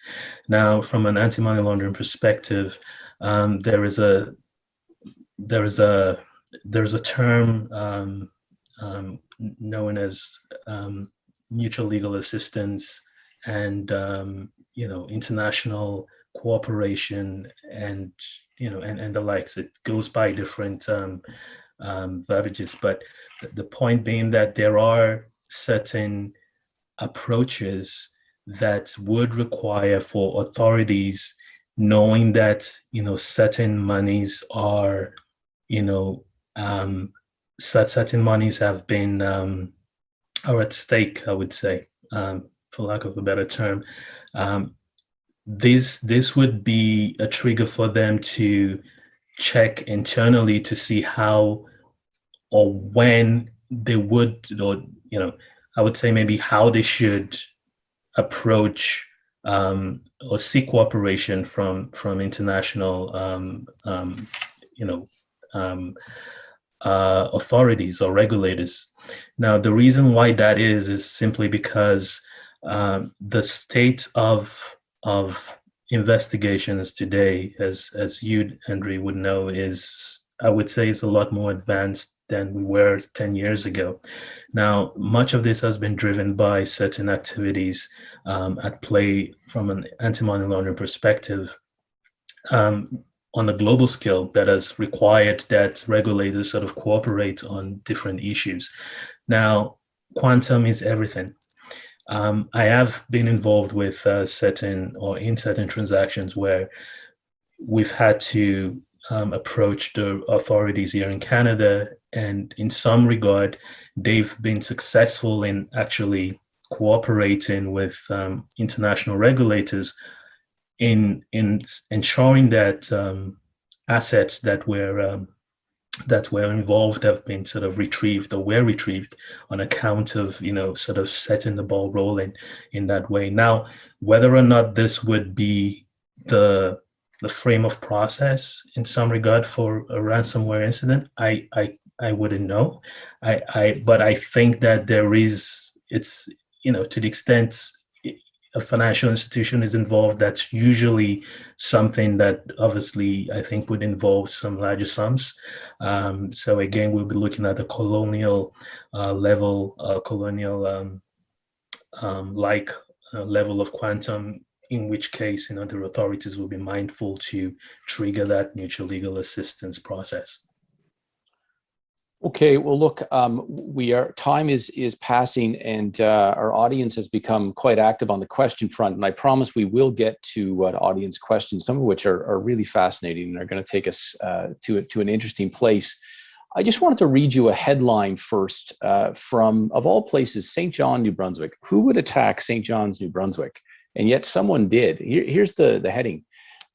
Now, from an anti-money laundering perspective, there is a term known as mutual legal assistance and international cooperation and the likes. It goes by different verbiages, but the point being that there are certain approaches that would require for authorities, knowing that certain monies are certain monies have been are at stake, I would say, for lack of a better term. This would be a trigger for them to check internally to see how or when they would, or I would say maybe how they should approach or seek cooperation from international authorities or regulators. Now, the reason why that is simply because the state of investigations today, as you, Andrew, would know, is, I would say, is a lot more advanced than we were 10 years ago. Now, much of this has been driven by certain activities at play from an anti-money laundering perspective on a global scale that has required that regulators sort of cooperate on different issues. Now, quantum is everything. I have been involved with certain transactions where we've had to approach the authorities here in Canada, and in some regard, they've been successful in actually cooperating with international regulators in ensuring that assets that were involved have been sort of retrieved or were retrieved on account of sort of setting the ball rolling in that way. Now, whether or not this would be the frame of process in some regard for a ransomware incident, I wouldn't know. But I think that it's to the extent a financial institution is involved, that's usually something that obviously I think would involve some larger sums. So again, we'll be looking at the colonial level, level of quantum in which case, the authorities will be mindful to trigger that mutual legal assistance process. Okay, well, look, time is passing, and our audience has become quite active on the question front. And I promise we will get to audience questions, some of which are really fascinating and are going to take us to an interesting place. I just wanted to read you a headline first from, of all places, St. John, New Brunswick. Who would attack St. John's, New Brunswick? And yet someone did. Here's the heading.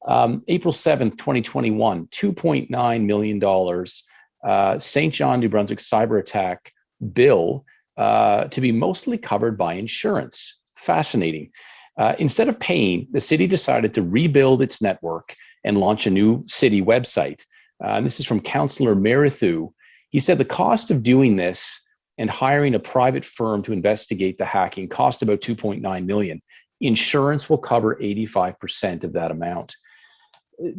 April 7th, 2021, $2.9 million St. John, New Brunswick cyber attack bill to be mostly covered by insurance. Fascinating. Instead of paying, the city decided to rebuild its network and launch a new city website. And this is from Councillor Merithu. He said the cost of doing this and hiring a private firm to investigate the hacking cost about $2.9 million. Insurance will cover 85% of that amount.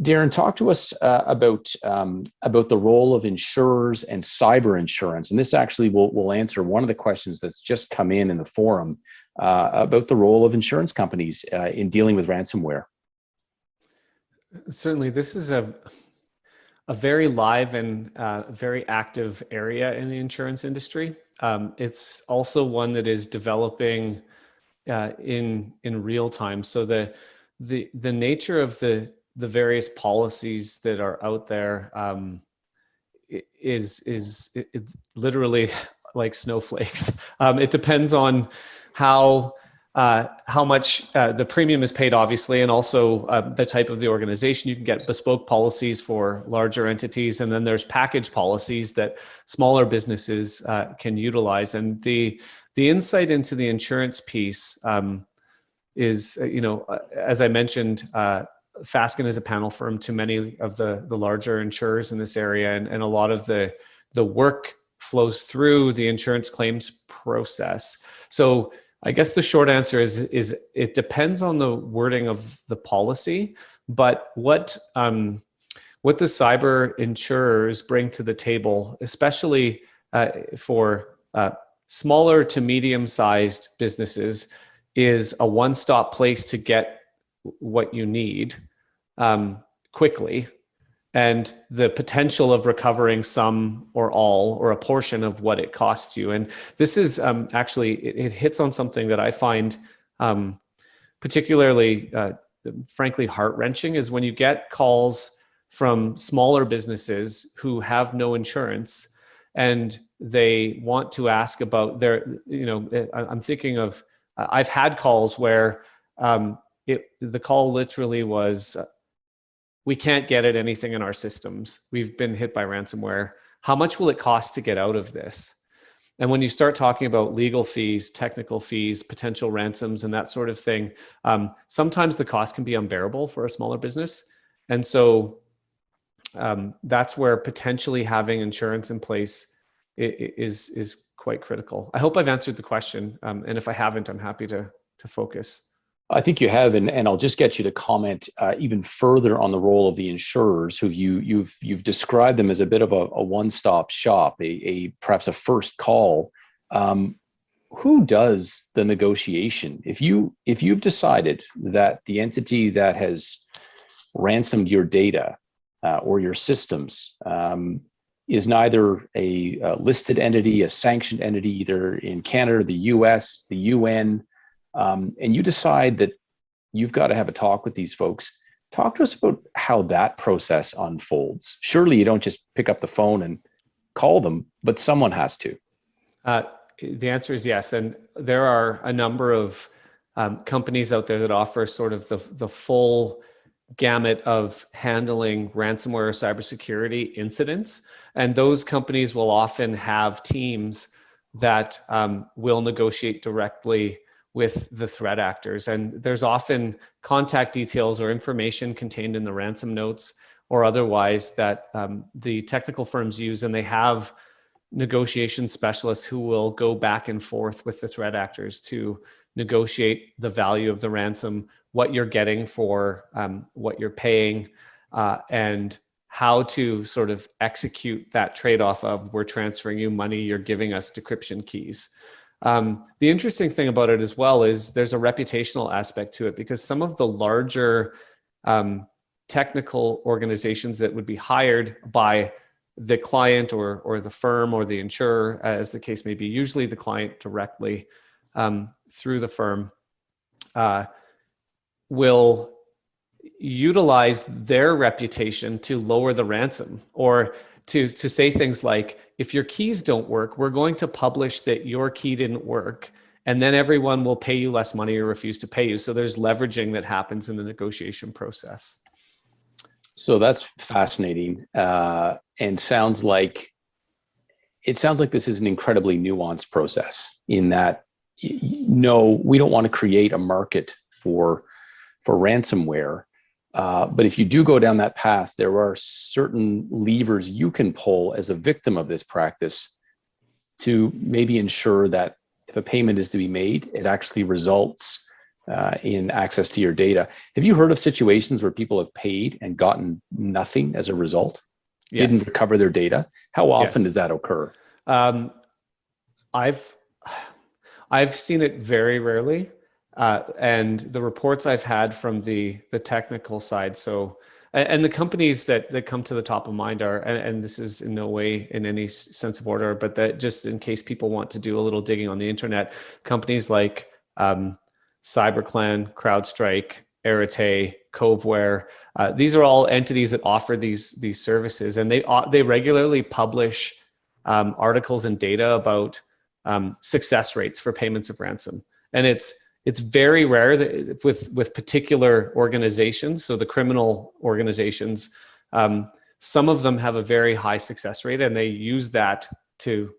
Darren, talk to us about the role of insurers and cyber insurance. And this actually will answer one of the questions that's just come in the forum about the role of insurance companies in dealing with ransomware. Certainly, this is a very live and very active area in the insurance industry. It's also one that is developing in real time. So the nature of the various policies that are out there is literally like snowflakes. It depends on how much the premium is paid, obviously, and also the type of the organization. You can get bespoke policies for larger entities, and then there's package policies that smaller businesses can utilize. And the insight into the insurance piece is, as I mentioned, Fasken is a panel firm to many of the larger insurers in this area, and a lot of the work flows through the insurance claims process. So I guess the short answer is it depends on the wording of the policy, but what the cyber insurers bring to the table, especially for smaller to medium-sized businesses, is a one-stop place to get what you need quickly, and the potential of recovering some or all or a portion of what it costs you. And this is actually, it hits on something that I find particularly, frankly, heart-wrenching, is when you get calls from smaller businesses who have no insurance and they want to ask about their, I'm thinking of, I've had calls where the call literally was, we can't get at anything in our systems. We've been hit by ransomware. How much will it cost to get out of this? And when you start talking about legal fees, technical fees, potential ransoms, and that sort of thing, sometimes the cost can be unbearable for a smaller business. And so that's where potentially having insurance in place is quite critical. I hope I've answered the question. And if I haven't, I'm happy to focus. I think you have, and I'll just get you to comment even further on the role of the insurers, who you've described them as a bit of a one-stop shop, perhaps a first call. Who does the negotiation? If you've decided that the entity that has ransomed your data or your systems is neither a listed entity, a sanctioned entity, either in Canada, the US, the UN, and you decide that you've got to have a talk with these folks, talk to us about how that process unfolds. Surely you don't just pick up the phone and call them, but someone has to. The answer is yes. And there are a number of companies out there that offer sort of the full gamut of handling ransomware or cybersecurity incidents. And those companies will often have teams that will negotiate directly with the threat actors. And there's often contact details or information contained in the ransom notes or otherwise that the technical firms use, and they have negotiation specialists who will go back and forth with the threat actors to negotiate the value of the ransom, what you're getting for what you're paying, and how to sort of execute that trade-off of, we're transferring you money, you're giving us decryption keys. The interesting thing about it as well is there's a reputational aspect to it, because some of the larger technical organizations that would be hired by the client or the firm or the insurer, as the case may be, usually the client directly through the firm, will utilize their reputation to lower the ransom, or to say things like, if your keys don't work, we're going to publish that your key didn't work, and then everyone will pay you less money or refuse to pay you. So there's leveraging that happens in the negotiation process. So that's fascinating, and sounds like this is an incredibly nuanced process, in that, no, we don't want to create a market for ransomware. But if you do go down that path, there are certain levers you can pull as a victim of this practice to maybe ensure that if a payment is to be made, it actually results in access to your data. Have you heard of situations where people have paid and gotten nothing as a result? Yes. Didn't recover their data? How often Yes. does that occur? I've seen it very rarely. And the reports I've had from the technical side, so, and the companies that come to the top of mind are, and this is in no way in any sense of order, but that just in case people want to do a little digging on the internet, companies like CyberClan, CrowdStrike, Arete, Coveware, these are all entities that offer these services, and they regularly publish articles and data about success rates for payments of ransom. And it's very rare that with particular organizations, so the criminal organizations, some of them have a very high success rate, and they use that to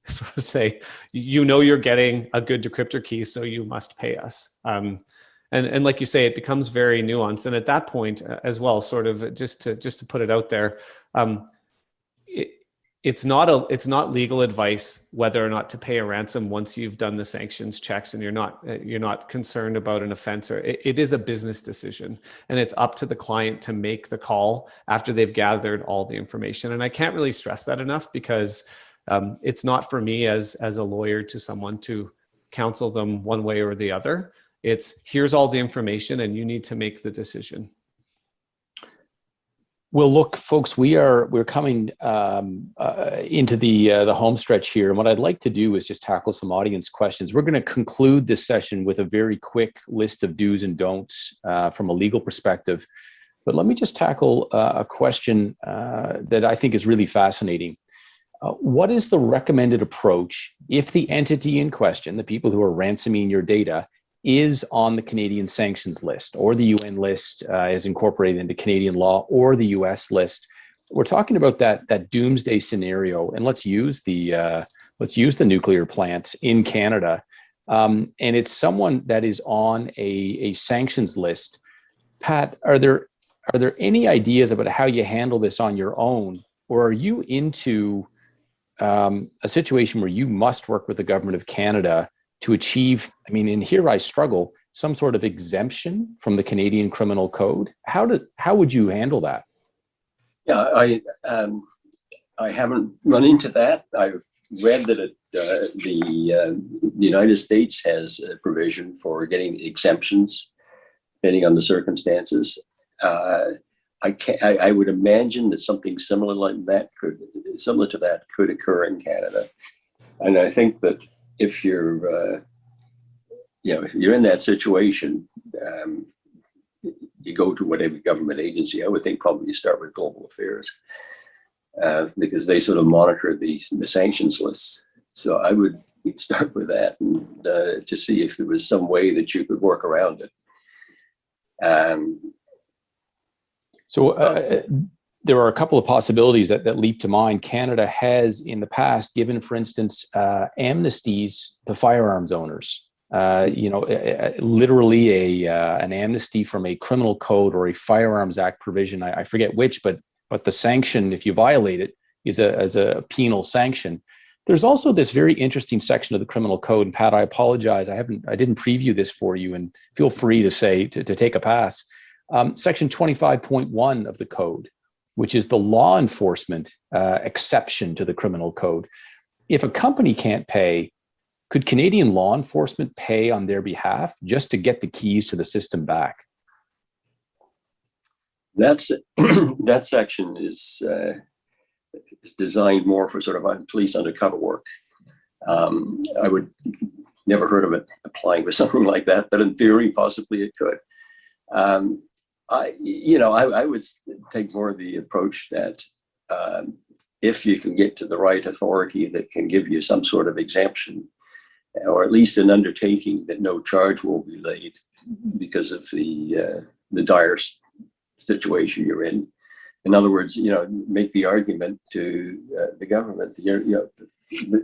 sort of say, you're getting a good decryptor key, so you must pay us. And like you say, it becomes very nuanced. And at that point as well, sort of just to put it out there, it's not legal advice whether or not to pay a ransom once you've done the sanctions checks and you're not concerned about an offense, or it is a business decision, and it's up to the client to make the call after they've gathered all the information. And I can't really stress that enough, because it's not for me as a lawyer to someone to counsel them one way or the other. It's, here's all the information and you need to make the decision. Well, look, folks, we're coming into the home stretch here, and what I'd like to do is just tackle some audience questions. We're going to conclude this session with a very quick list of do's and don'ts from a legal perspective. But let me just tackle a question that I think is really fascinating. What is the recommended approach if the entity in question, the people who are ransoming your data, is on the Canadian sanctions list, or the UN list is incorporated into Canadian law, or the US list? We're talking about that doomsday scenario, and let's use the nuclear plant in Canada, and it's someone that is on a sanctions list. Pat, are there any ideas about how you handle this on your own, or are you into a situation where you must work with the government of Canada to achieve, and here I struggle, some sort of exemption from the Canadian Criminal Code? How would you handle that? Yeah, I haven't run into that. I've read that the United States has a provision for getting exemptions depending on the circumstances. I would imagine that something similar to that could occur in Canada, and I think that if you're in that situation, you go to whatever government agency. I would think probably you start with Global Affairs, because they sort of monitor the sanctions lists. So I would start with that, and to see if there was some way that you could work around it. There are a couple of possibilities that leap to mind. Canada has in the past given, for instance, amnesties to firearms owners. Literally an amnesty from a criminal code or a Firearms Act provision. I forget which, but the sanction, if you violate it, is as a penal sanction. There's also this very interesting section of the criminal code. And Pat, I apologize, I didn't preview this for you, and feel free to say to take a pass. Section 25.1 of the code, which is the law enforcement exception to the criminal code. If a company can't pay, Could Canadian law enforcement pay on their behalf just to get the keys to the system back? That section is designed more for sort of police undercover work. I would never heard of it applying with something like that, but in theory, possibly it could. I would take more of the approach that if you can get to the right authority that can give you some sort of exemption, or at least an undertaking that no charge will be laid because of the dire situation you're in. In other words, make the argument to the government.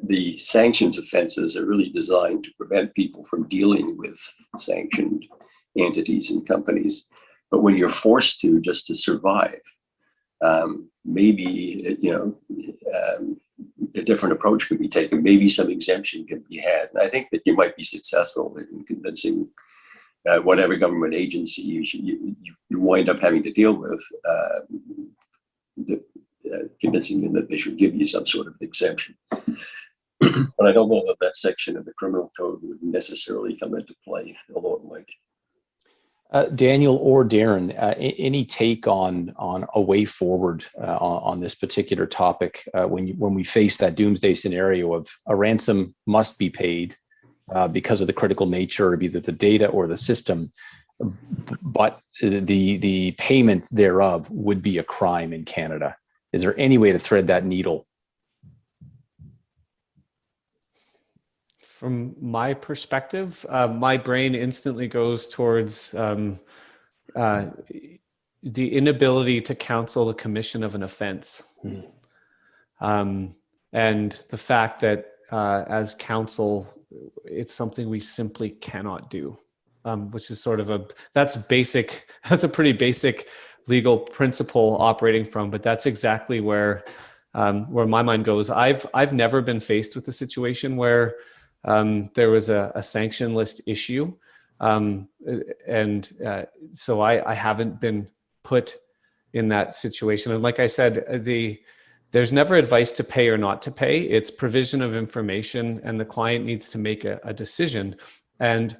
The sanctions offenses are really designed to prevent people from dealing with sanctioned entities and companies. But when you're forced to just to survive, maybe a different approach could be taken. Maybe some exemption can be had. And I think that you might be successful in convincing whatever government agency you wind up having to deal with, convincing them that they should give you some sort of exemption. But I don't know that section of the criminal code would necessarily come into play, although it might. Daniel or Darren, any take on a way forward on this particular topic when we face that doomsday scenario of a ransom must be paid because of the critical nature of either the data or the system, but the payment thereof would be a crime in Canada? Is there any way to thread that needle? From my perspective, my brain instantly goes towards the inability to counsel the commission of an offense. And the fact that as counsel, it's something we simply cannot do, which is sort of that's a pretty basic legal principle operating from, but that's exactly where my mind goes. I've never been faced with a situation where there was a sanction list issue. So I haven't been put in that situation. And like I said, there's never advice to pay or not to pay. It's provision of information, and the client needs to make a decision. And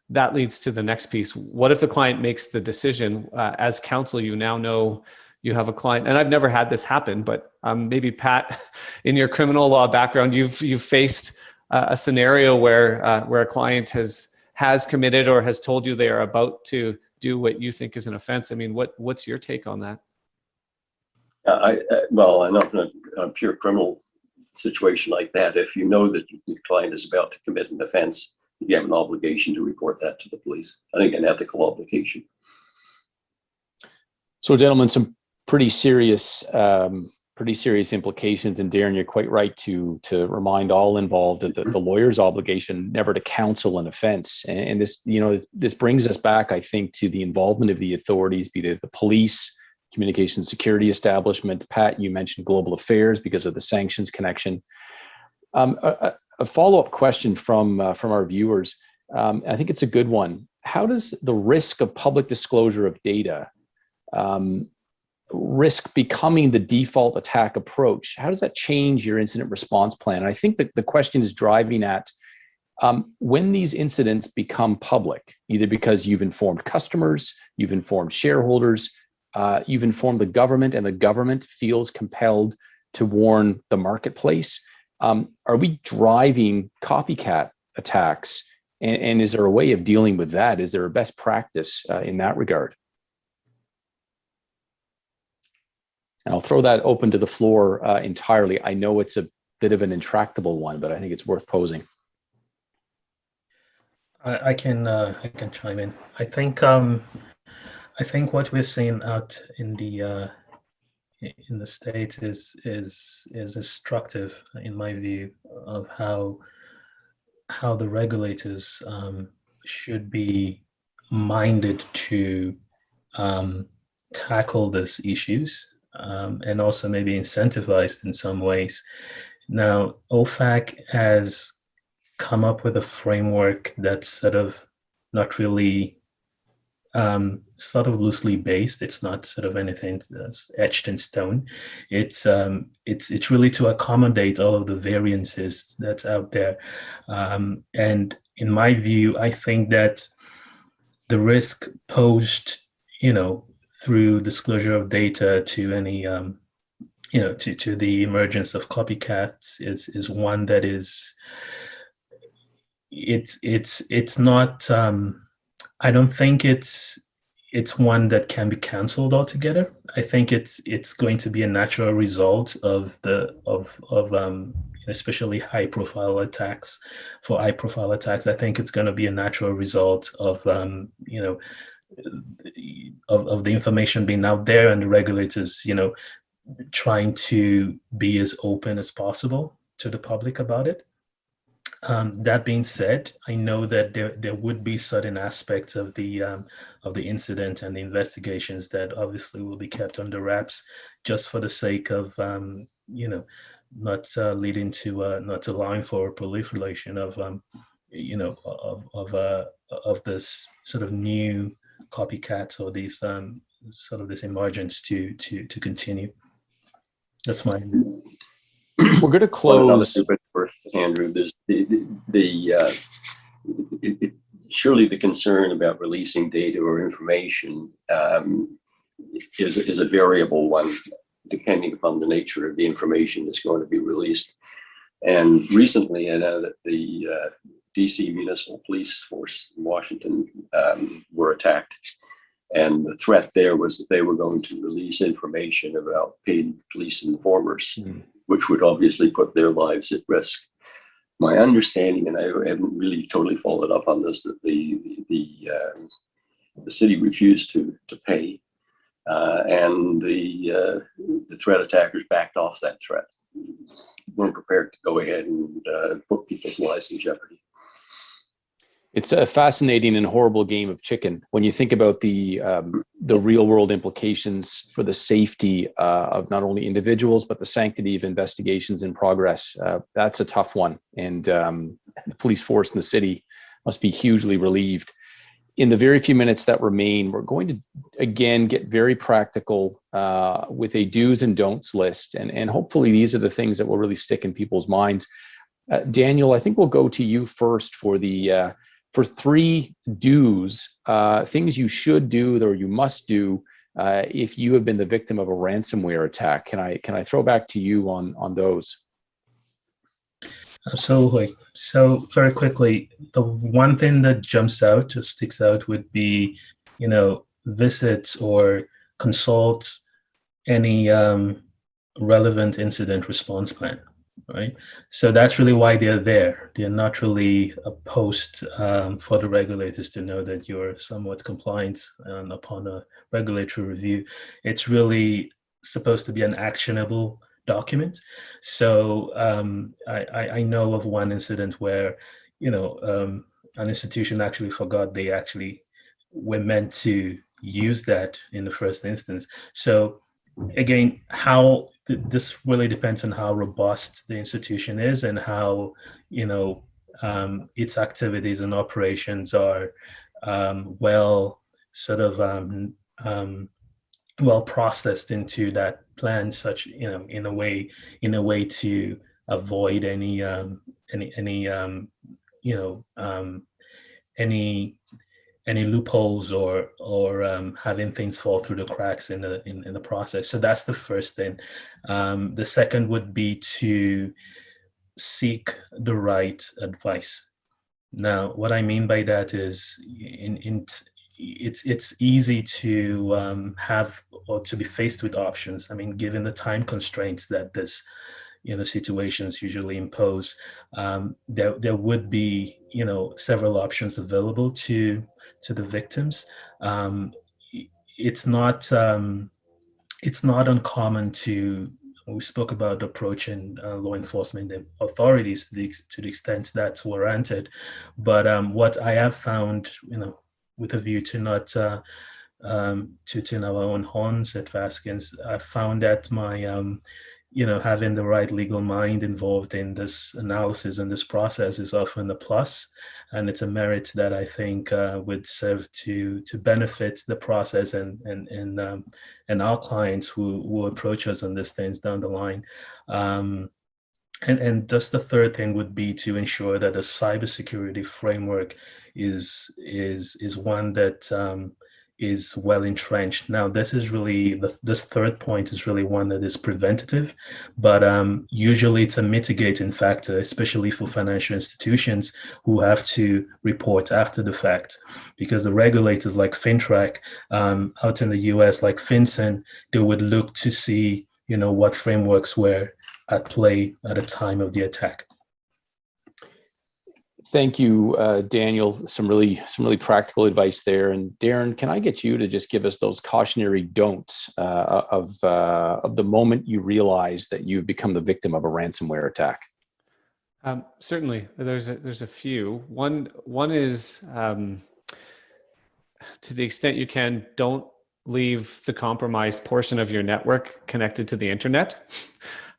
that leads to the next piece. What if the client makes the decision? As counsel, you now know you have a client, and I've never had this happen, but maybe Pat, in your criminal law background, you've faced a scenario where a client has committed or has told you they are about to do what you think is an offense. I mean, what's your take on that? Well, I'm not in a pure criminal situation like that. If you know that your client is about to commit an offense, you have an obligation to report that to the police. I think an ethical obligation. So, gentlemen, some pretty serious implications. And Darren, you're quite right to remind all involved that the lawyer's obligation never to counsel an offense. And this brings us back, I think, to the involvement of the authorities, be it the police, communications security establishment. Pat, you mentioned global affairs because of the sanctions connection. A follow-up question from our viewers. I think it's a good one. How does the risk of public disclosure of data risk becoming the default attack approach? How does that change your incident response plan? And I think that the question is driving at when these incidents become public, either because you've informed customers, you've informed shareholders, you've informed the government, and the government feels compelled to warn the marketplace. Are we driving copycat attacks? And is there a way of dealing with that? Is there a best practice in that regard? And I'll throw that open to the floor entirely. I know it's a bit of an intractable one, but I think it's worth posing. I can chime in. I think what we're seeing out in the States is instructive, in my view, of how the regulators should be minded to tackle these issues. And also maybe incentivized in some ways. Now, OFAC has come up with a framework that's sort of not really sort of loosely based. It's not sort of anything that's etched in stone. It's really to accommodate all of the variances that's out there. And in my view, I think that the risk posed, through disclosure of data to any, to the emergence of copycats is one that is, it's not. I don't think it's one that can be canceled altogether. I think it's going to be a natural result of especially high profile attacks. For high profile attacks, I think it's going to be a natural result of of the information being out there and the regulators trying to be as open as possible to the public about it. That being said, I know that there would be certain aspects of the incident and the investigations that obviously will be kept under wraps, just for the sake of not leading to not allowing for proliferation of of this sort of new copycats or these sort of this emergence to continue. That's my view. We're going to close. First, Andrew, there's surely the concern about releasing data or information is a variable one, depending upon the nature of the information that's going to be released. And recently, I know that the DC Municipal Police Force in Washington were attacked. And the threat there was that they were going to release information about paid police informers, which would obviously put their lives at risk. My understanding, and I haven't really totally followed up on this, that the city refused to pay, and the threat attackers backed off that threat, weren't prepared to go ahead and put people's lives in jeopardy. It's a fascinating and horrible game of chicken when you think about the real world implications for the safety of not only individuals, but the sanctity of investigations in progress. That's a tough one. And the police force in the city must be hugely relieved. In the very few minutes that remain, we're going to, again, get very practical with a do's and don'ts list. And hopefully these are the things that will really stick in people's minds. Daniel, I think we'll go to you first for the for 3 do's, things you should do or you must do if you have been the victim of a ransomware attack. Can I throw back to you on those? Absolutely. So very quickly, the one thing that jumps out, just sticks out, would be, visit or consult any relevant incident response plan. Right. So that's really why they're there. They're not really a post for the regulators to know that you're somewhat compliant upon a regulatory review. It's really supposed to be an actionable document. So I know of one incident where, an institution actually forgot they actually were meant to use that in the first instance. So again, how this really depends on how robust the institution is and how its activities and operations are well processed into that plan, such in a way to avoid any loopholes or having things fall through the cracks in the process. So that's the first thing. The second would be to seek the right advice. Now, what I mean by that is it's easy to have or to be faced with options. I mean, given the time constraints that this situations usually impose, there would be several options available to the victims. It's not uncommon to. We spoke about approaching law enforcement authorities to the extent that's warranted, but what I have found, with a view to not tooting our own horns at Fasken's, I found that having the right legal mind involved in this analysis and this process is often a plus, and it's a merit that I think would serve to benefit the process and our clients who approach us on these things down the line. And just the third thing would be to ensure that a cybersecurity framework is one that is well entrenched. Now, this is really this third point is really one that is preventative, but usually it's a mitigating factor, especially for financial institutions who have to report after the fact, because the regulators like FinTrack out in the US, like FinCEN, they would look to see what frameworks were at play at the time of the attack. Thank you, Daniel. Some really practical advice there. And Darren, can I get you to just give us those cautionary don'ts of the moment you realize that you've become the victim of a ransomware attack? Certainly, there's a few. One is, to the extent you can, don't leave the compromised portion of your network connected to the internet.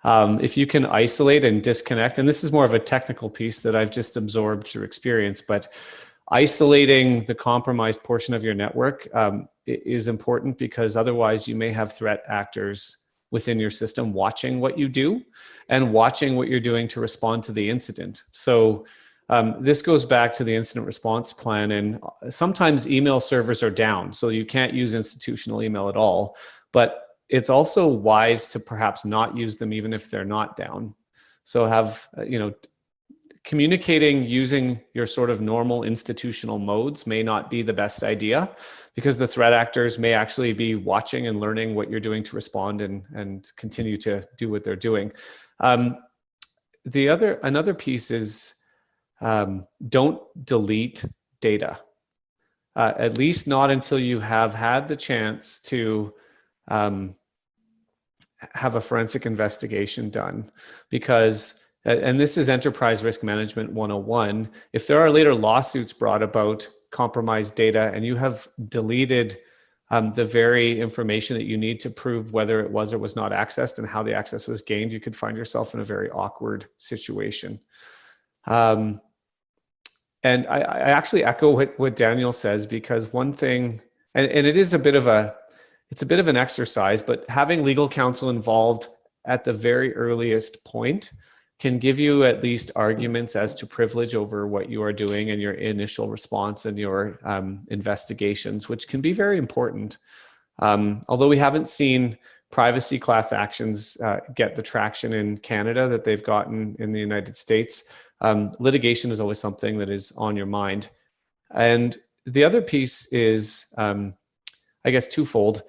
If you can isolate and disconnect, and this is more of a technical piece that I've just absorbed through experience, but isolating the compromised portion of your network is important, because otherwise you may have threat actors within your system watching what you do and watching what you're doing to respond to the incident. So this goes back to the incident response plan, and sometimes email servers are down, so you can't use institutional email at all, but it's also wise to perhaps not use them even if they're not down. So have, communicating using your sort of normal institutional modes may not be the best idea, because the threat actors may actually be watching and learning what you're doing to respond and continue to do what they're doing. Another piece is don't delete data, at least not until you have had the chance to have a forensic investigation done, because, and this is Enterprise Risk Management 101, if there are later lawsuits brought about compromised data and you have deleted the very information that you need to prove whether it was or was not accessed and how the access was gained, you could find yourself in a very awkward situation. And I actually echo what Daniel says, because one thing, and it is it's a bit of an exercise, but having legal counsel involved at the very earliest point can give you at least arguments as to privilege over what you are doing and your initial response and your investigations, which can be very important. Although we haven't seen privacy class actions get the traction in Canada that they've gotten in the United States, litigation is always something that is on your mind. And the other piece is, I guess, twofold.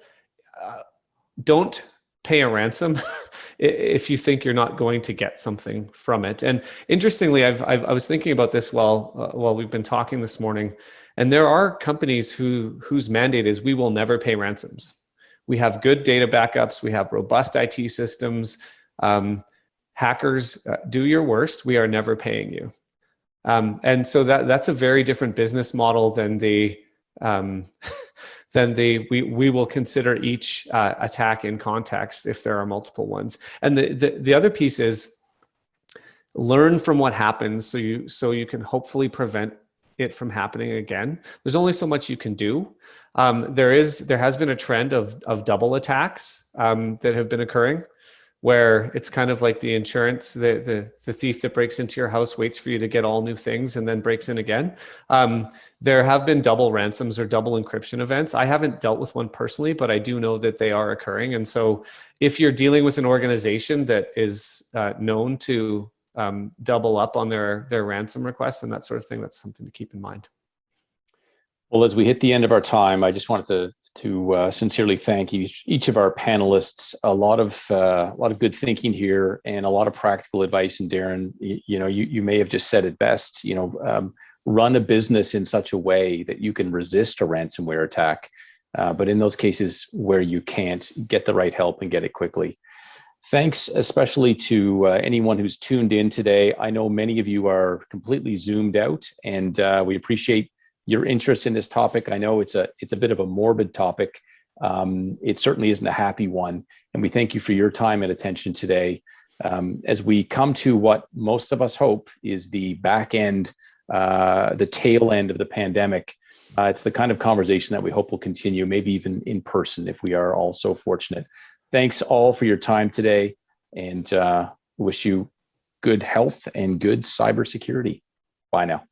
Don't pay a ransom if you think you're not going to get something from it. And interestingly, I was thinking about this while we've been talking this morning, and there are companies whose mandate is we will never pay ransoms. We have good data backups. We have robust IT systems. Hackers, do your worst. We are never paying you. And so that's a very different business model than we will consider each attack in context if there are multiple ones. And the other piece is learn from what happens so you can hopefully prevent it from happening again. There's only so much you can do. There has been a trend of double attacks that have been occurring, where it's kind of like the insurance, the thief that breaks into your house waits for you to get all new things and then breaks in again. There have been double ransoms or double encryption events. I haven't dealt with one personally, but I do know that they are occurring. And so if you're dealing with an organization that is known to double up on their ransom requests and that sort of thing, that's something to keep in mind. Well, as we hit the end of our time, I just wanted to sincerely thank each of our panelists. A lot of good thinking here and a lot of practical advice. And Darren, you may have just said it best. Run a business in such a way that you can resist a ransomware attack, but in those cases where you can't, get the right help and get it quickly. Thanks especially to anyone who's tuned in today. I know many of you are completely zoomed out, and we appreciate your interest in this topic. I know it's a bit of a morbid topic, It certainly isn't a happy one. And we thank you for your time and attention today. As we come to what most of us hope is the back end, the tail end of the pandemic, it's the kind of conversation that we hope will continue, maybe even in person if we are all so fortunate. Thanks all for your time today, and wish you good health and good cybersecurity. Bye now.